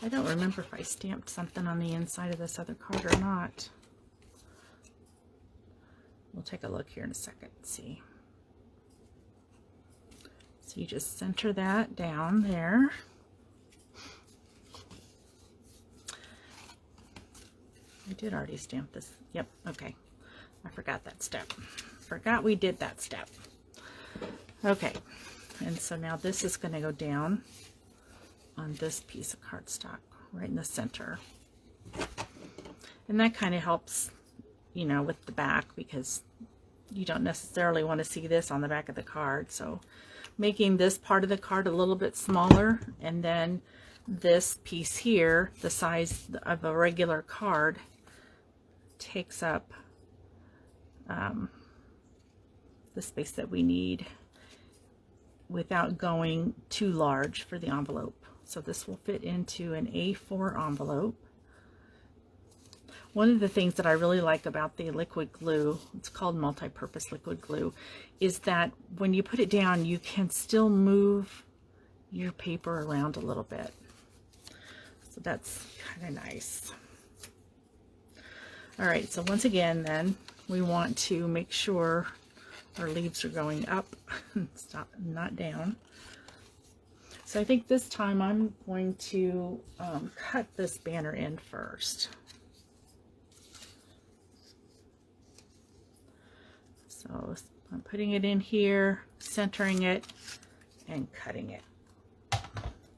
I don't remember if I stamped something on the inside of this other card or not. We'll take a look here in a second and see. So you just center that down there. I did already stamp this. Yep, okay. I forgot that step. Forgot we did that step. Okay, and so now this is going to go down on this piece of cardstock right in the center. And that kind of helps, you know, with the back, because you don't necessarily want to see this on the back of the card. So making this part of the card a little bit smaller, and then this piece here, the size of a regular card, takes up the space that we need without going too large for the envelope. So this will fit into an A4 envelope. One of the things that I really like about the liquid glue, it's called multi-purpose liquid glue, is that when you put it down, you can still move your paper around a little bit. So that's kind of nice. All right, so once again, then we want to make sure our leaves are going up, not down. So I think this time I'm going to cut this banner in first. So I'm putting it in here, centering it, and cutting it.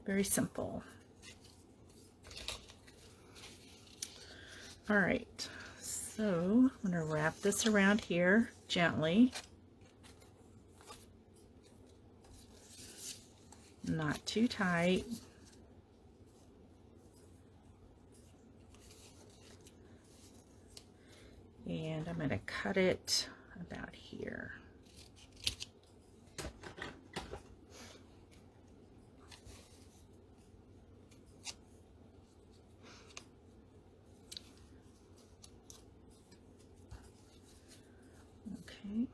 Very simple. All right, so I'm going to wrap this around here gently. Not too tight. And I'm going to cut it about here. Okay.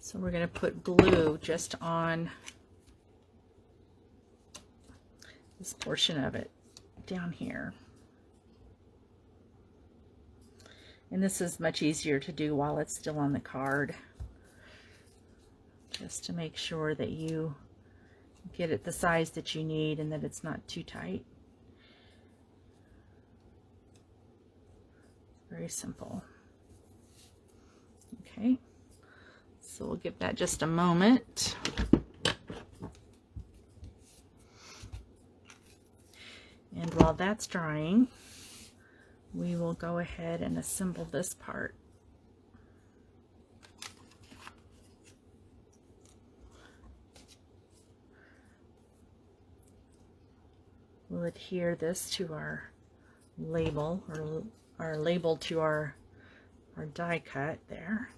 So we're going to put glue just on this portion of it down here. And this is much easier to do while it's still on the card, just to make sure that you get it the size that you need and that it's not too tight. Very simple. Okay. So we'll give that just a moment. And while that's drying, we will go ahead and assemble this part. We'll adhere this to our label, or our label to our die cut there.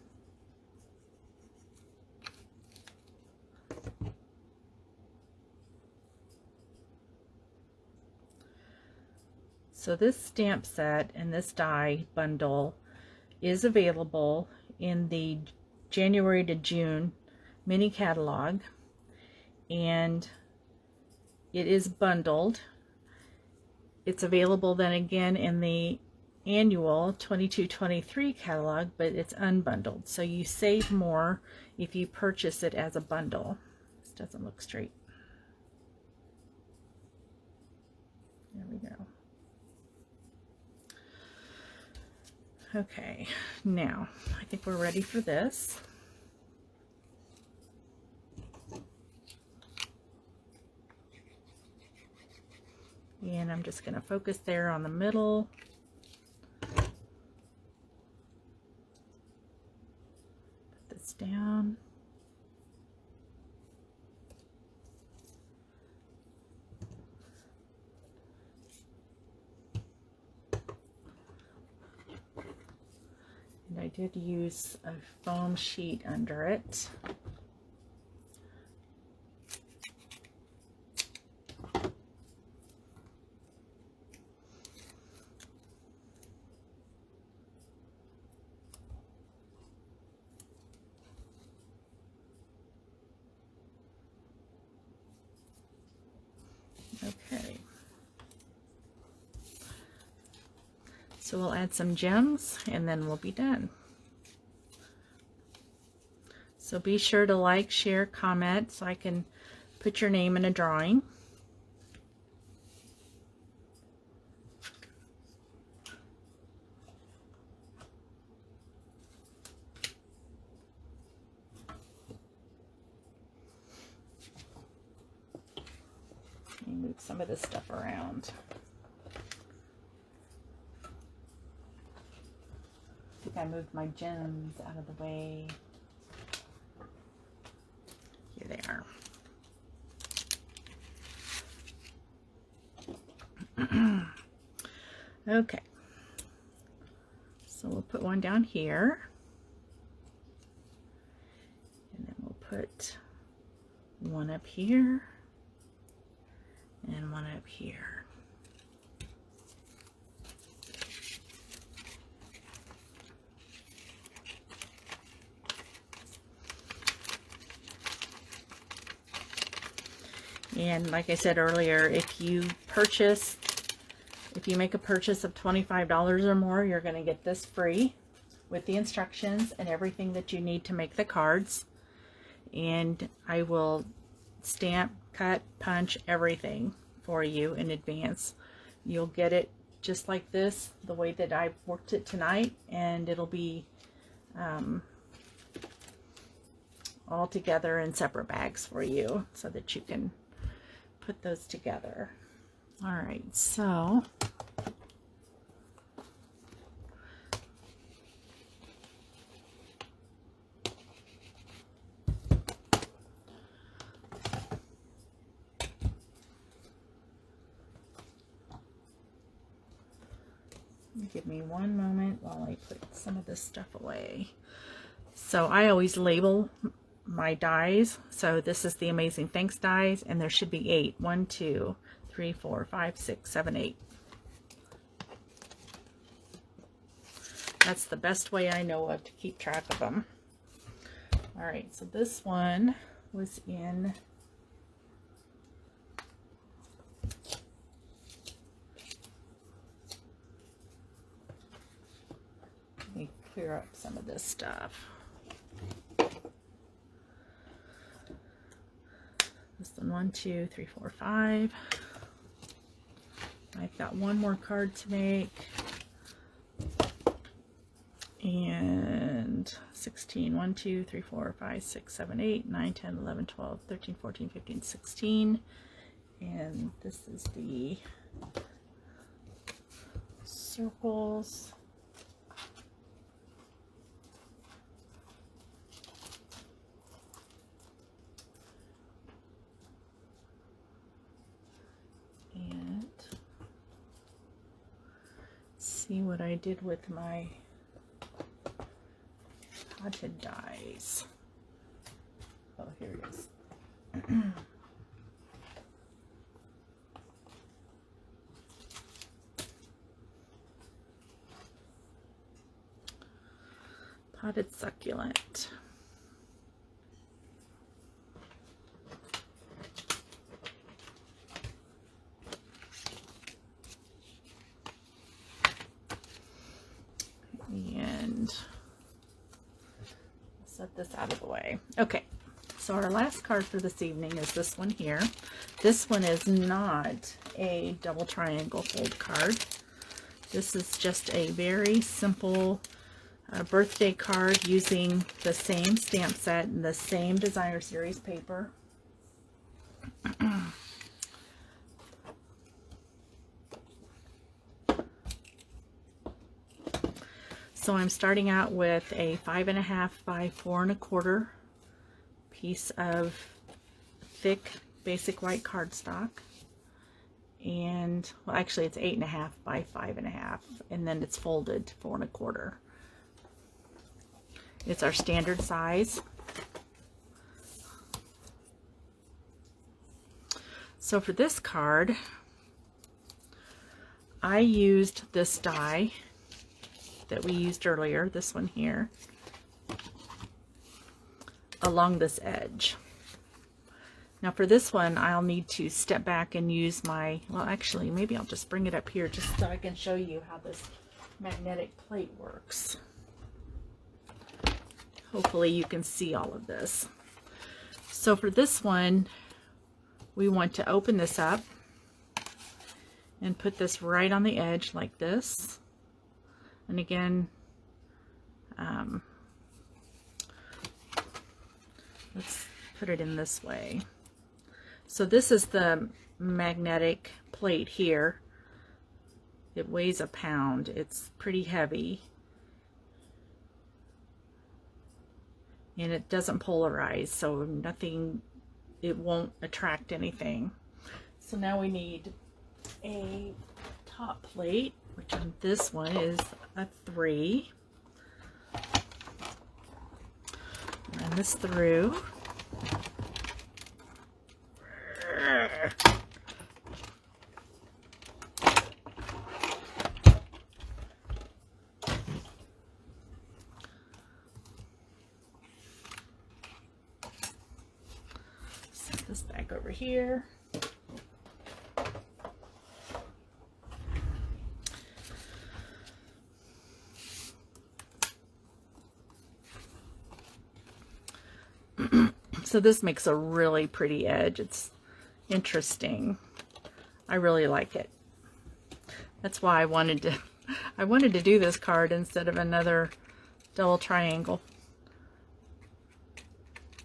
So this stamp set and this die bundle is available in the January to June mini catalog, and it is bundled. It's available then again in the annual 22-23 catalog, but it's unbundled. So you save more if you purchase it as a bundle. This doesn't look straight. There we go. Okay, now I think we're ready for this. And I'm just going to focus there on the middle. Put this down. And I did use a foam sheet under it. Okay. So we'll add some gems and then we'll be done. So be sure to like, share, comment so I can put your name in a drawing. Let me move some of this stuff around. I think I moved my gems out of the way. Here they are. Okay. So we'll put one down here, and then we'll put one up here and one up here. And like I said earlier, if you make a purchase of $25 or more, you're going to get this free with the instructions and everything that you need to make the cards. And I will stamp, cut, punch everything for you in advance. You'll get it just like this, the way that I worked it tonight, and it'll be all together in separate bags for you so that you can put those together. All right, so give me one moment while I put some of this stuff away. So I always label my dies. So this is the Amazing Thanks dies, and there should be 8. 1, 2, 3, 4, 5, 6, 7, 8. That's the best way I know of to keep track of them. All right, so this one was in let me clear up some of this stuff. This one, 1, 2, 3, 4, 5. I've got one more card to make. And 16, 1, 2, 3, 4, 5, 6, 7, 8, 9, 10, 11, 12, 13, 14, 15, 16. And this is the circles. And see what I did with my potted dies. Oh, here it is. Potted succulent. And set this out of the way. Okay, so our last card for this evening is this one here. This one is not a double triangle fold card. This is just a very simple birthday card using the same stamp set and the same Designer Series paper. So I'm starting out with a 5.5 by 4 1/4 piece of thick basic white cardstock. And, well, actually it's 8.5 by 5.5, and then it's folded to 4 1/4. It's our standard size. So for this card, I used this die that we used earlier, this one here, along this edge. Now for this one, I'll need to step back and use my, well actually maybe I'll just bring it up here just so I can show you how this magnetic plate works. Hopefully you can see all of this. So for this one, we want to open this up and put this right on the edge like this. And again, let's put it in this way. So this is the magnetic plate here. It weighs a pound. It's pretty heavy. And it doesn't polarize, so nothing, it won't attract anything. So now we need a top plate, which on this one is a 3. Run this through. Set this back over here. So this makes a really pretty edge. It's interesting. I really like it. That's why I wanted to do this card instead of another double triangle,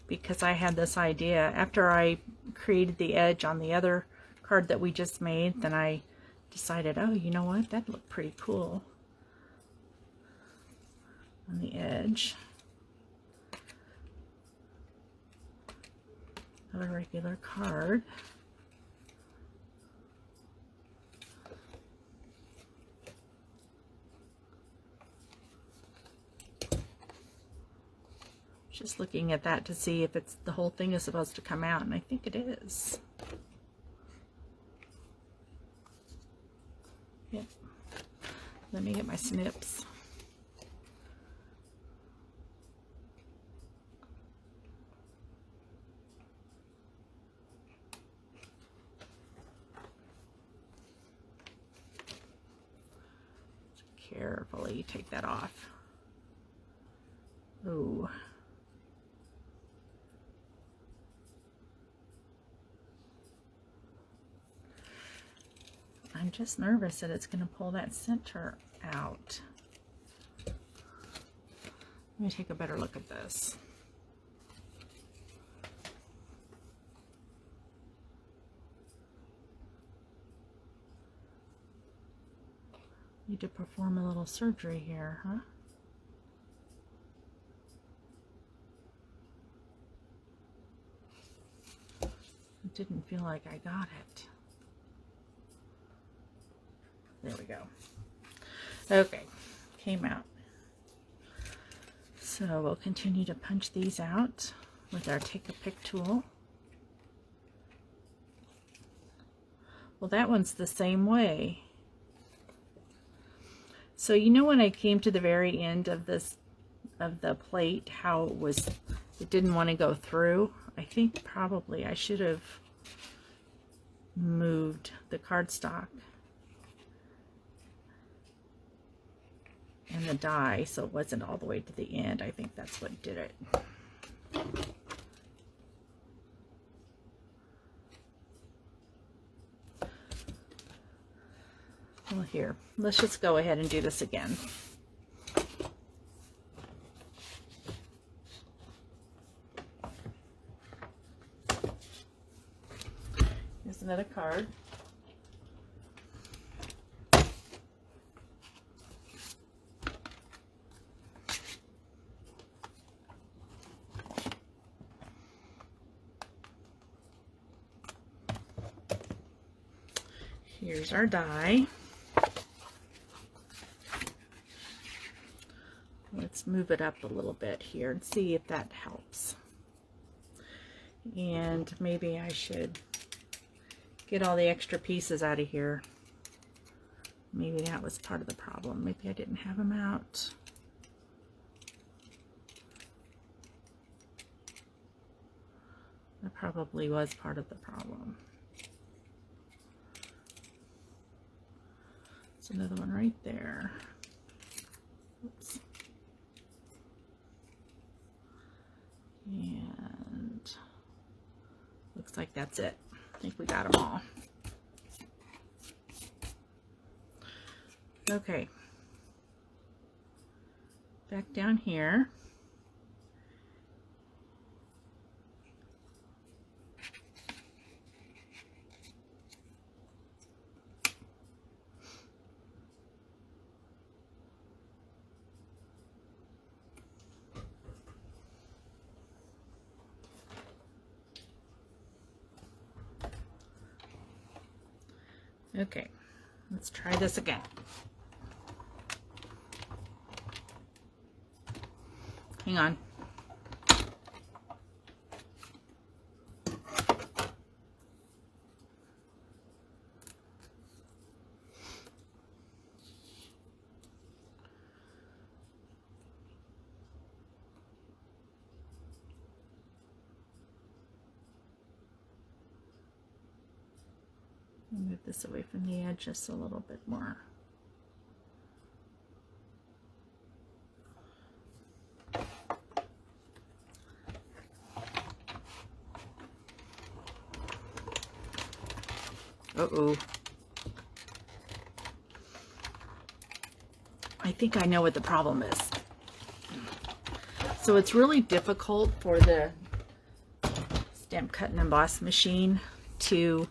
because I had this idea after I created the edge on the other card that we just made. Then I decided, oh, you know what, that looked pretty cool on the edge of a regular card. Just looking at that to see if it's the whole thing is supposed to come out, and I think it is. Yep. Let me get my snips. Carefully take that off. Ooh. I'm just nervous that it's going to pull that center out. Let me take a better look at this. Need to perform a little surgery here, huh? It didn't feel like I got it. There we go. Okay, came out. So we'll continue to punch these out with our Take a Pick tool. Well, that one's the same way. So you know when I came to the very end of this, of the plate, how it didn't want to go through? I think probably I should have moved the cardstock and the die so it wasn't all the way to the end. I think that's what did it. Well, here, let's just go ahead and do this again. Here's another card. Here's our die. Let's move it up a little bit here and see if that helps. And maybe I should get all the extra pieces out of here. Maybe that was part of the problem. Maybe I didn't have them out. That probably was part of the problem. There's another one right there. Oops. And looks like that's it. I think we got them all. Okay. Back down here. Okay, let's try this again. Hang on. Move this away from the edge just a little bit more. Uh-oh. I think I know what the problem is. So it's really difficult for the stamp cut and emboss machine to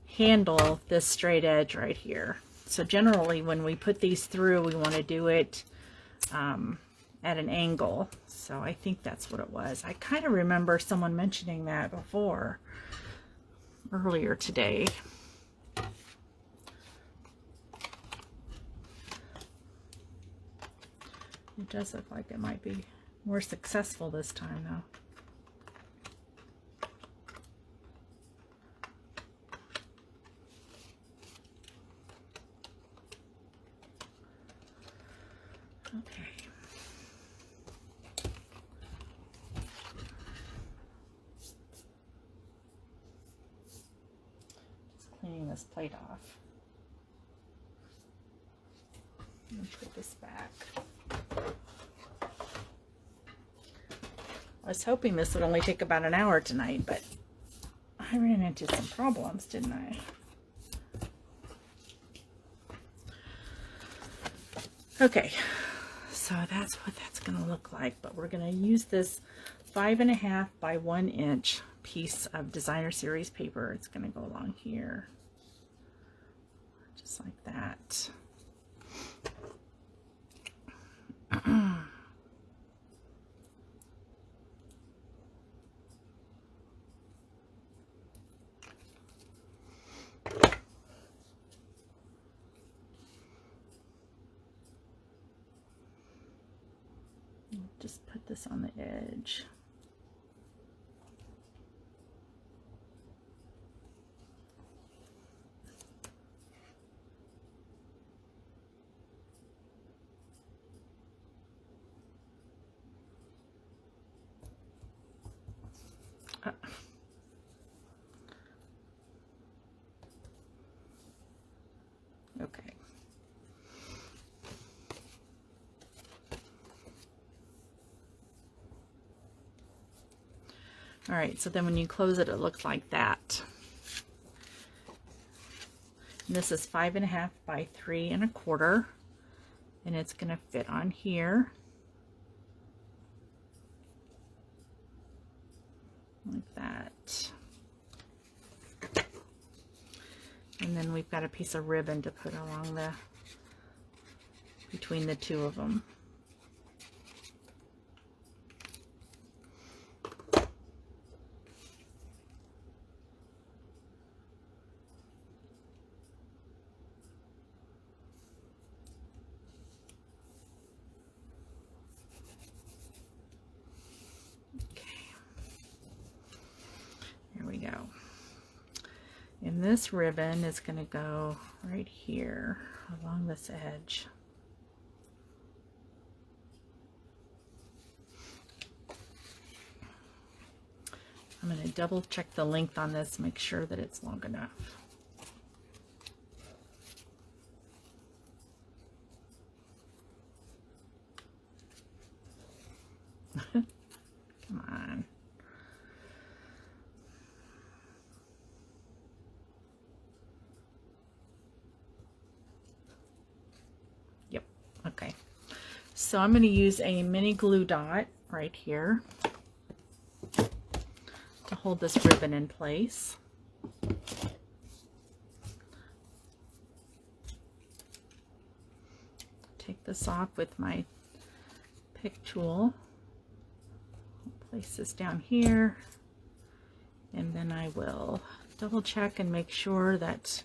handle this straight edge right here. So generally when we put these through, we want to do it at an angle. So I think that's what it was. I kind of remember someone mentioning that before, earlier today. It does look like it might be more successful this time though. Okay. Just cleaning this plate off. And put this back. I was hoping this would only take about an hour tonight, but I ran into some problems, didn't I? Okay, so that's what that's going to look like, but we're going to use this 5.5 by 1 inch piece of designer series paper. It's going to go along here, just like that. Just put this on the edge. Okay. All right, so then when you close it, it looks like that. And this is 5.5 by 3.25, and it's going to fit on here. Like that. And then we've got a piece of ribbon to put along the, between the two of them. And this ribbon is going to go right here along this edge. I'm going to double check the length on this, make sure that it's long enough. Come on. Okay, so I'm going to use a mini glue dot right here to hold this ribbon in place. Take this off with my pick tool. Place this down here, and then I will double check and make sure that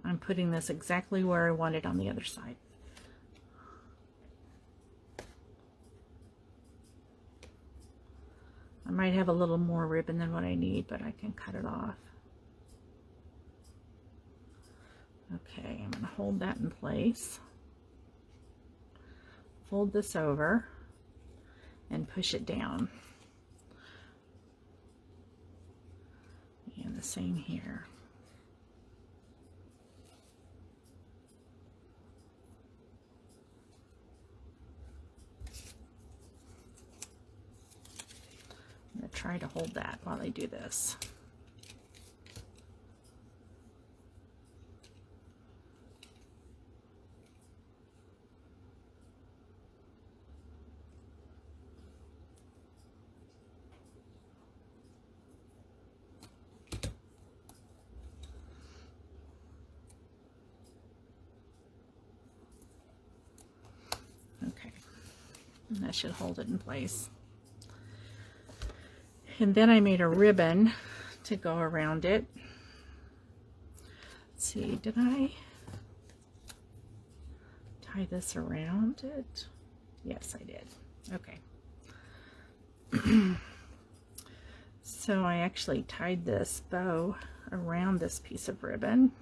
I'm putting this exactly where I want it on the other side. I might have a little more ribbon than what I need, but I can cut it off. Okay, I'm going to hold that in place. Fold this over and push it down. And the same here. try to hold that while I do this. Okay, and that should hold it in place. And then I made a ribbon to go around it. Let's see, did I tie this around it? Yes, I did. Okay. So I actually tied this bow around this piece of ribbon.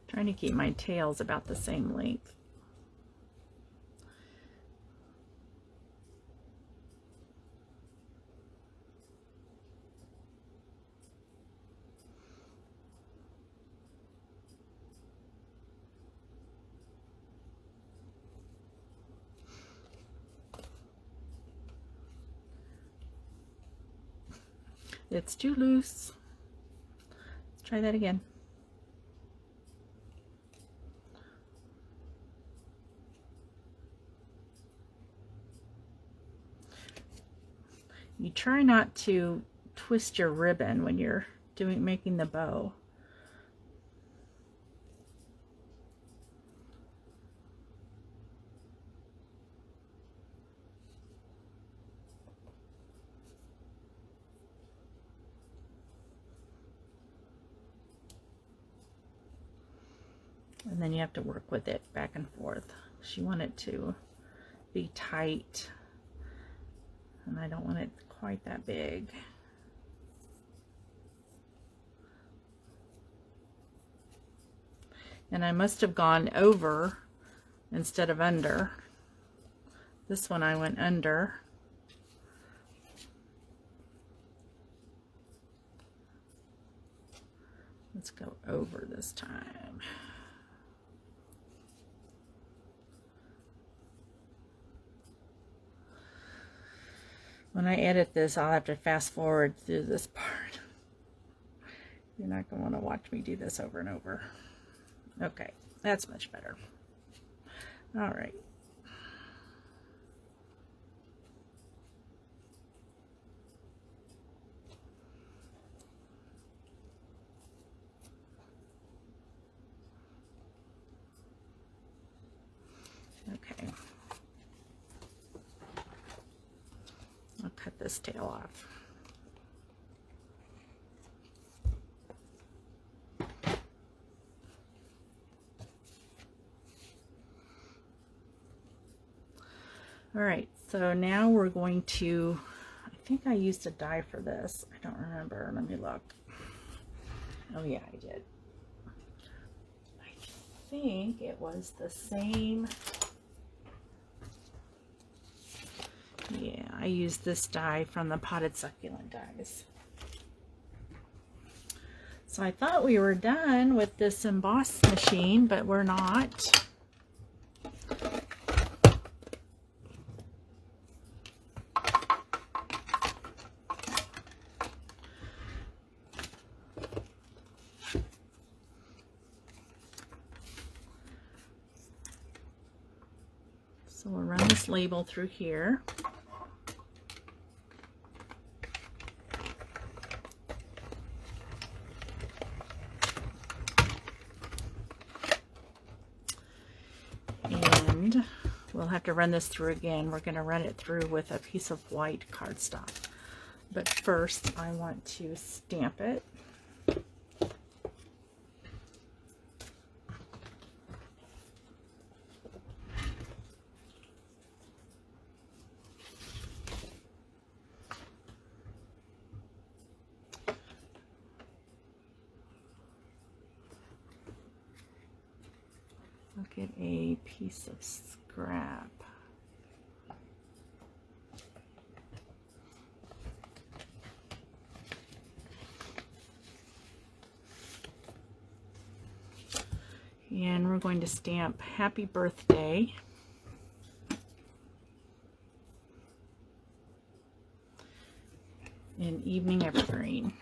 Trying to keep my tails about the same length. It's too loose. Let's try that again. You try not to twist your ribbon when you're making the bow. And then you have to work with it back and forth. You want it to be tight, and I don't want it quite that big. And I must have gone over instead of under. This one I went under. Let's go over this time. When I edit this, I'll have to fast forward through this part. You're not going to want to watch me do this over and over. Okay, that's much better. All right. Okay. I'll cut this tail off. All right, so now we're going to, I think I used a die for this. I don't remember. Let me look. Oh yeah, I did. I think it was the same. Yeah, I used this die from the potted succulent dies. So I thought we were done with this emboss machine, but we're not. So we'll run this label through here. And we'll have to run this through again. We're going to run it through with a piece of white cardstock. But first I want to stamp it. Get a piece of scrap. And we're going to stamp Happy Birthday. In Evening Evergreen.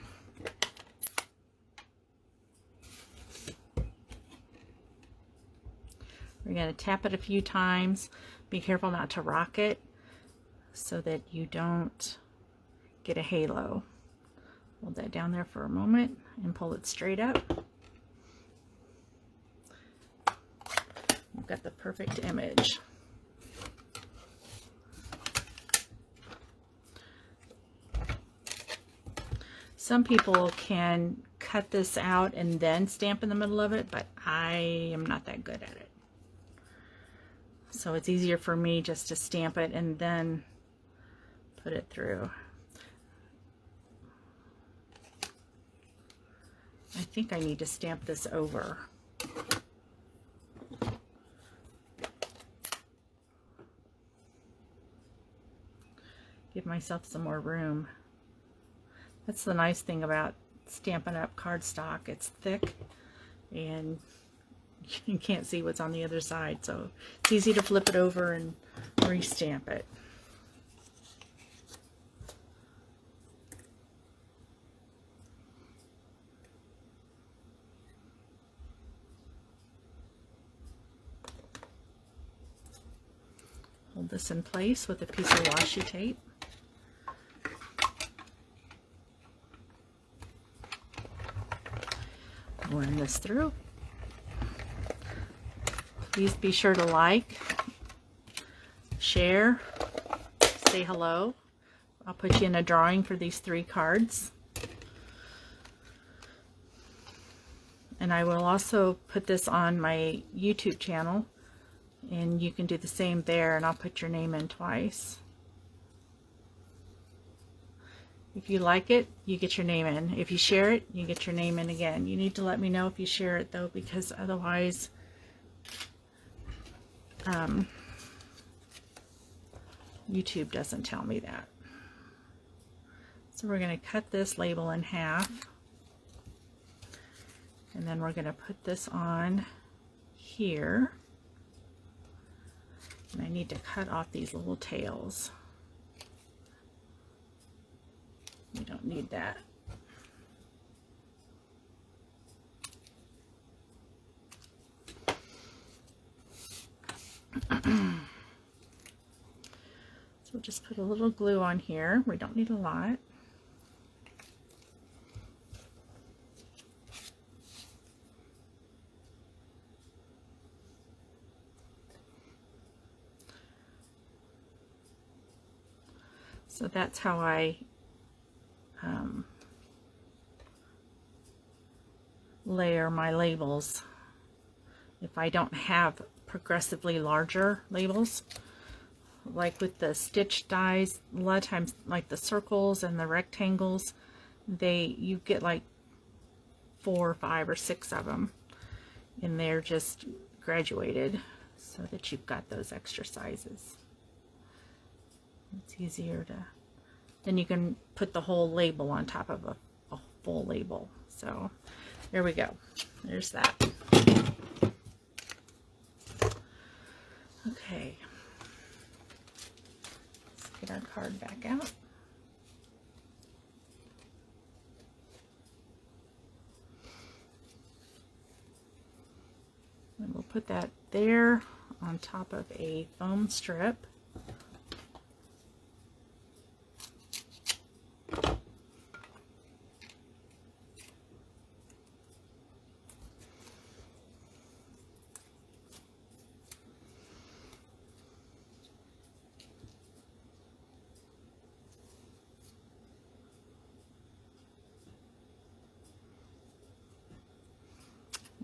We're going to tap it a few times. Be careful not to rock it so that you don't get a halo. Hold that down there for a moment and pull it straight up. We've got the perfect image. Some people can cut this out and then stamp in the middle of it, but I am not that good at it. So it's easier for me just to stamp it and then put it through. I think I need to stamp this over. Give myself some more room. That's the nice thing about Stampin' Up! Cardstock. It's thick and you can't see what's on the other side, so it's easy to flip it over and re-stamp it. Hold this in place with a piece of washi tape. Run this through. Please be sure to like, share, say hello. I'll put you in a drawing for these 3 cards. And I will also put this on my YouTube channel, and you can do the same there, and I'll put your name in twice. If you like it, you get your name in. If you share it, you get your name in again. You need to let me know if you share it though, because otherwise YouTube doesn't tell me that. So we're going to cut this label in half, and then we're going to put this on here. And I need to cut off these little tails. We don't need that. So we'll just put a little glue on here. We don't need a lot. So that's how I layer my labels. If I don't have progressively larger labels, like with the stitch dies, a lot of times like the circles and the rectangles, you get like 4 or 5 or 6 of them, and they're just graduated so that you've got those extra sizes. It's easier to, then you can put the whole label on top of a full label. So there we go. There's that. Okay. Let's get our card back out. And we'll put that there on top of a foam strip.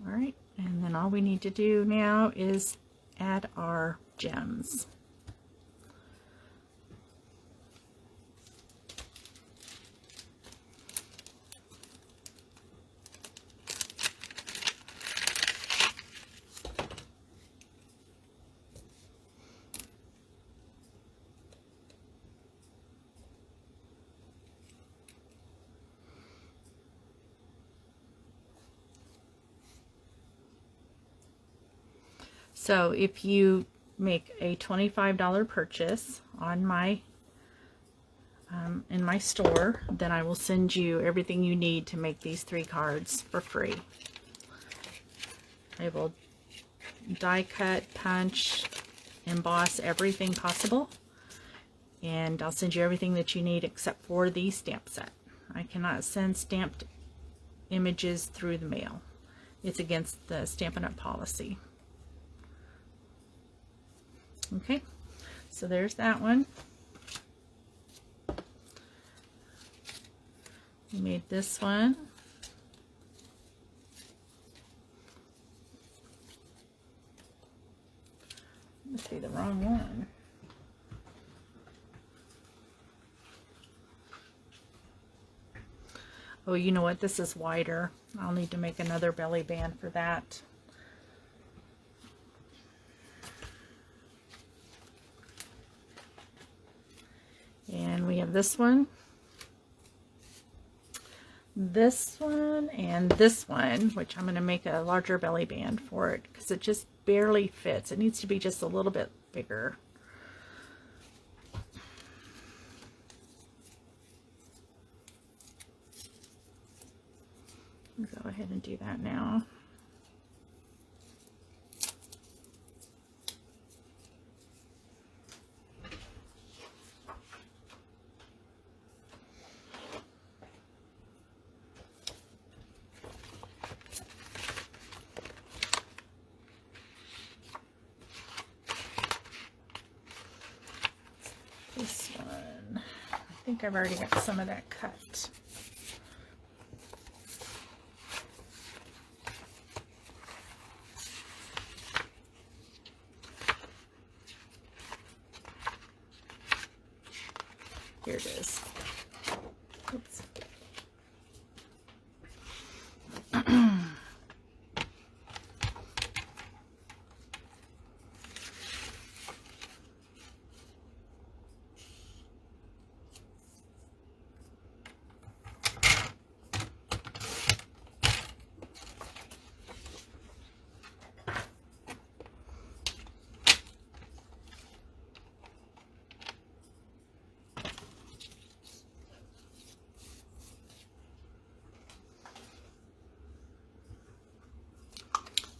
All right, and then all we need to do now is add our gems. So if you make a $25 purchase on my in my store, then I will send you everything you need to make these 3 cards for free. I will die cut, punch, emboss everything possible, and I'll send you everything that you need except for the stamp set. I cannot send stamped images through the mail. It's against the Stampin' Up! Policy. Okay, so there's that one. We made this one. Must be the wrong one. Oh, you know what? This is wider. I'll need to make another belly band for that. And we have this one, and this one, which I'm going to make a larger belly band for it because it just barely fits. It needs to be just a little bit bigger. Go ahead and do that now. This one, I think I've already got some of that cut. Here it is. Oops.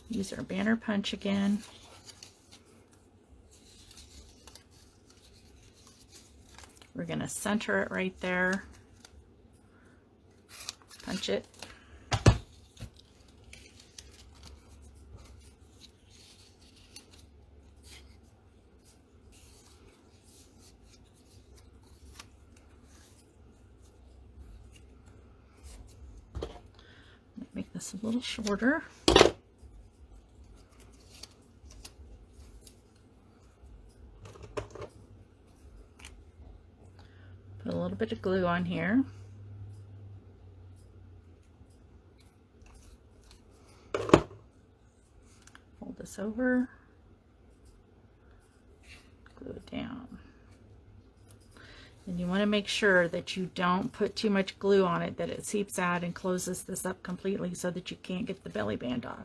Use our banner punch again. We're going to center it right there. Punch it. Make this a little shorter. Put a little bit of glue on here. Fold this over. Glue it down. And you want to make sure that you don't put too much glue on it, that it seeps out and closes this up completely so that you can't get the belly band off.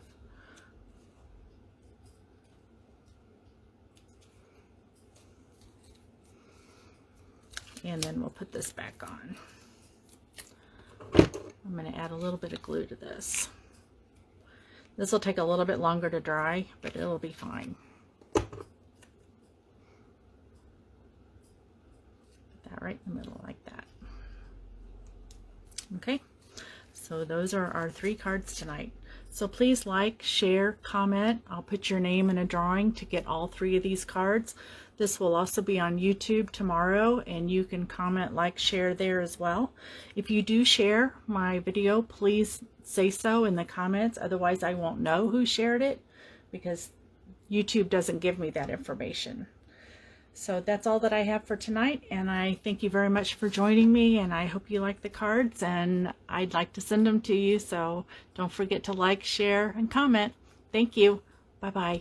And then we'll put this back on. I'm going to add a little bit of glue to this. This will take a little bit longer to dry, but it'll be fine. Put that right in the middle like that. Okay, so those are our 3 cards tonight. So please like, share, comment. I'll put your name in a drawing to get all 3 of these cards. This will also be on YouTube tomorrow, and you can comment, like, share there as well. If you do share my video, please say so in the comments. Otherwise, I won't know who shared it because YouTube doesn't give me that information. So that's all that I have for tonight, and I thank you very much for joining me, and I hope you like the cards, and I'd like to send them to you, so don't forget to like, share, and comment. Thank you. Bye-bye.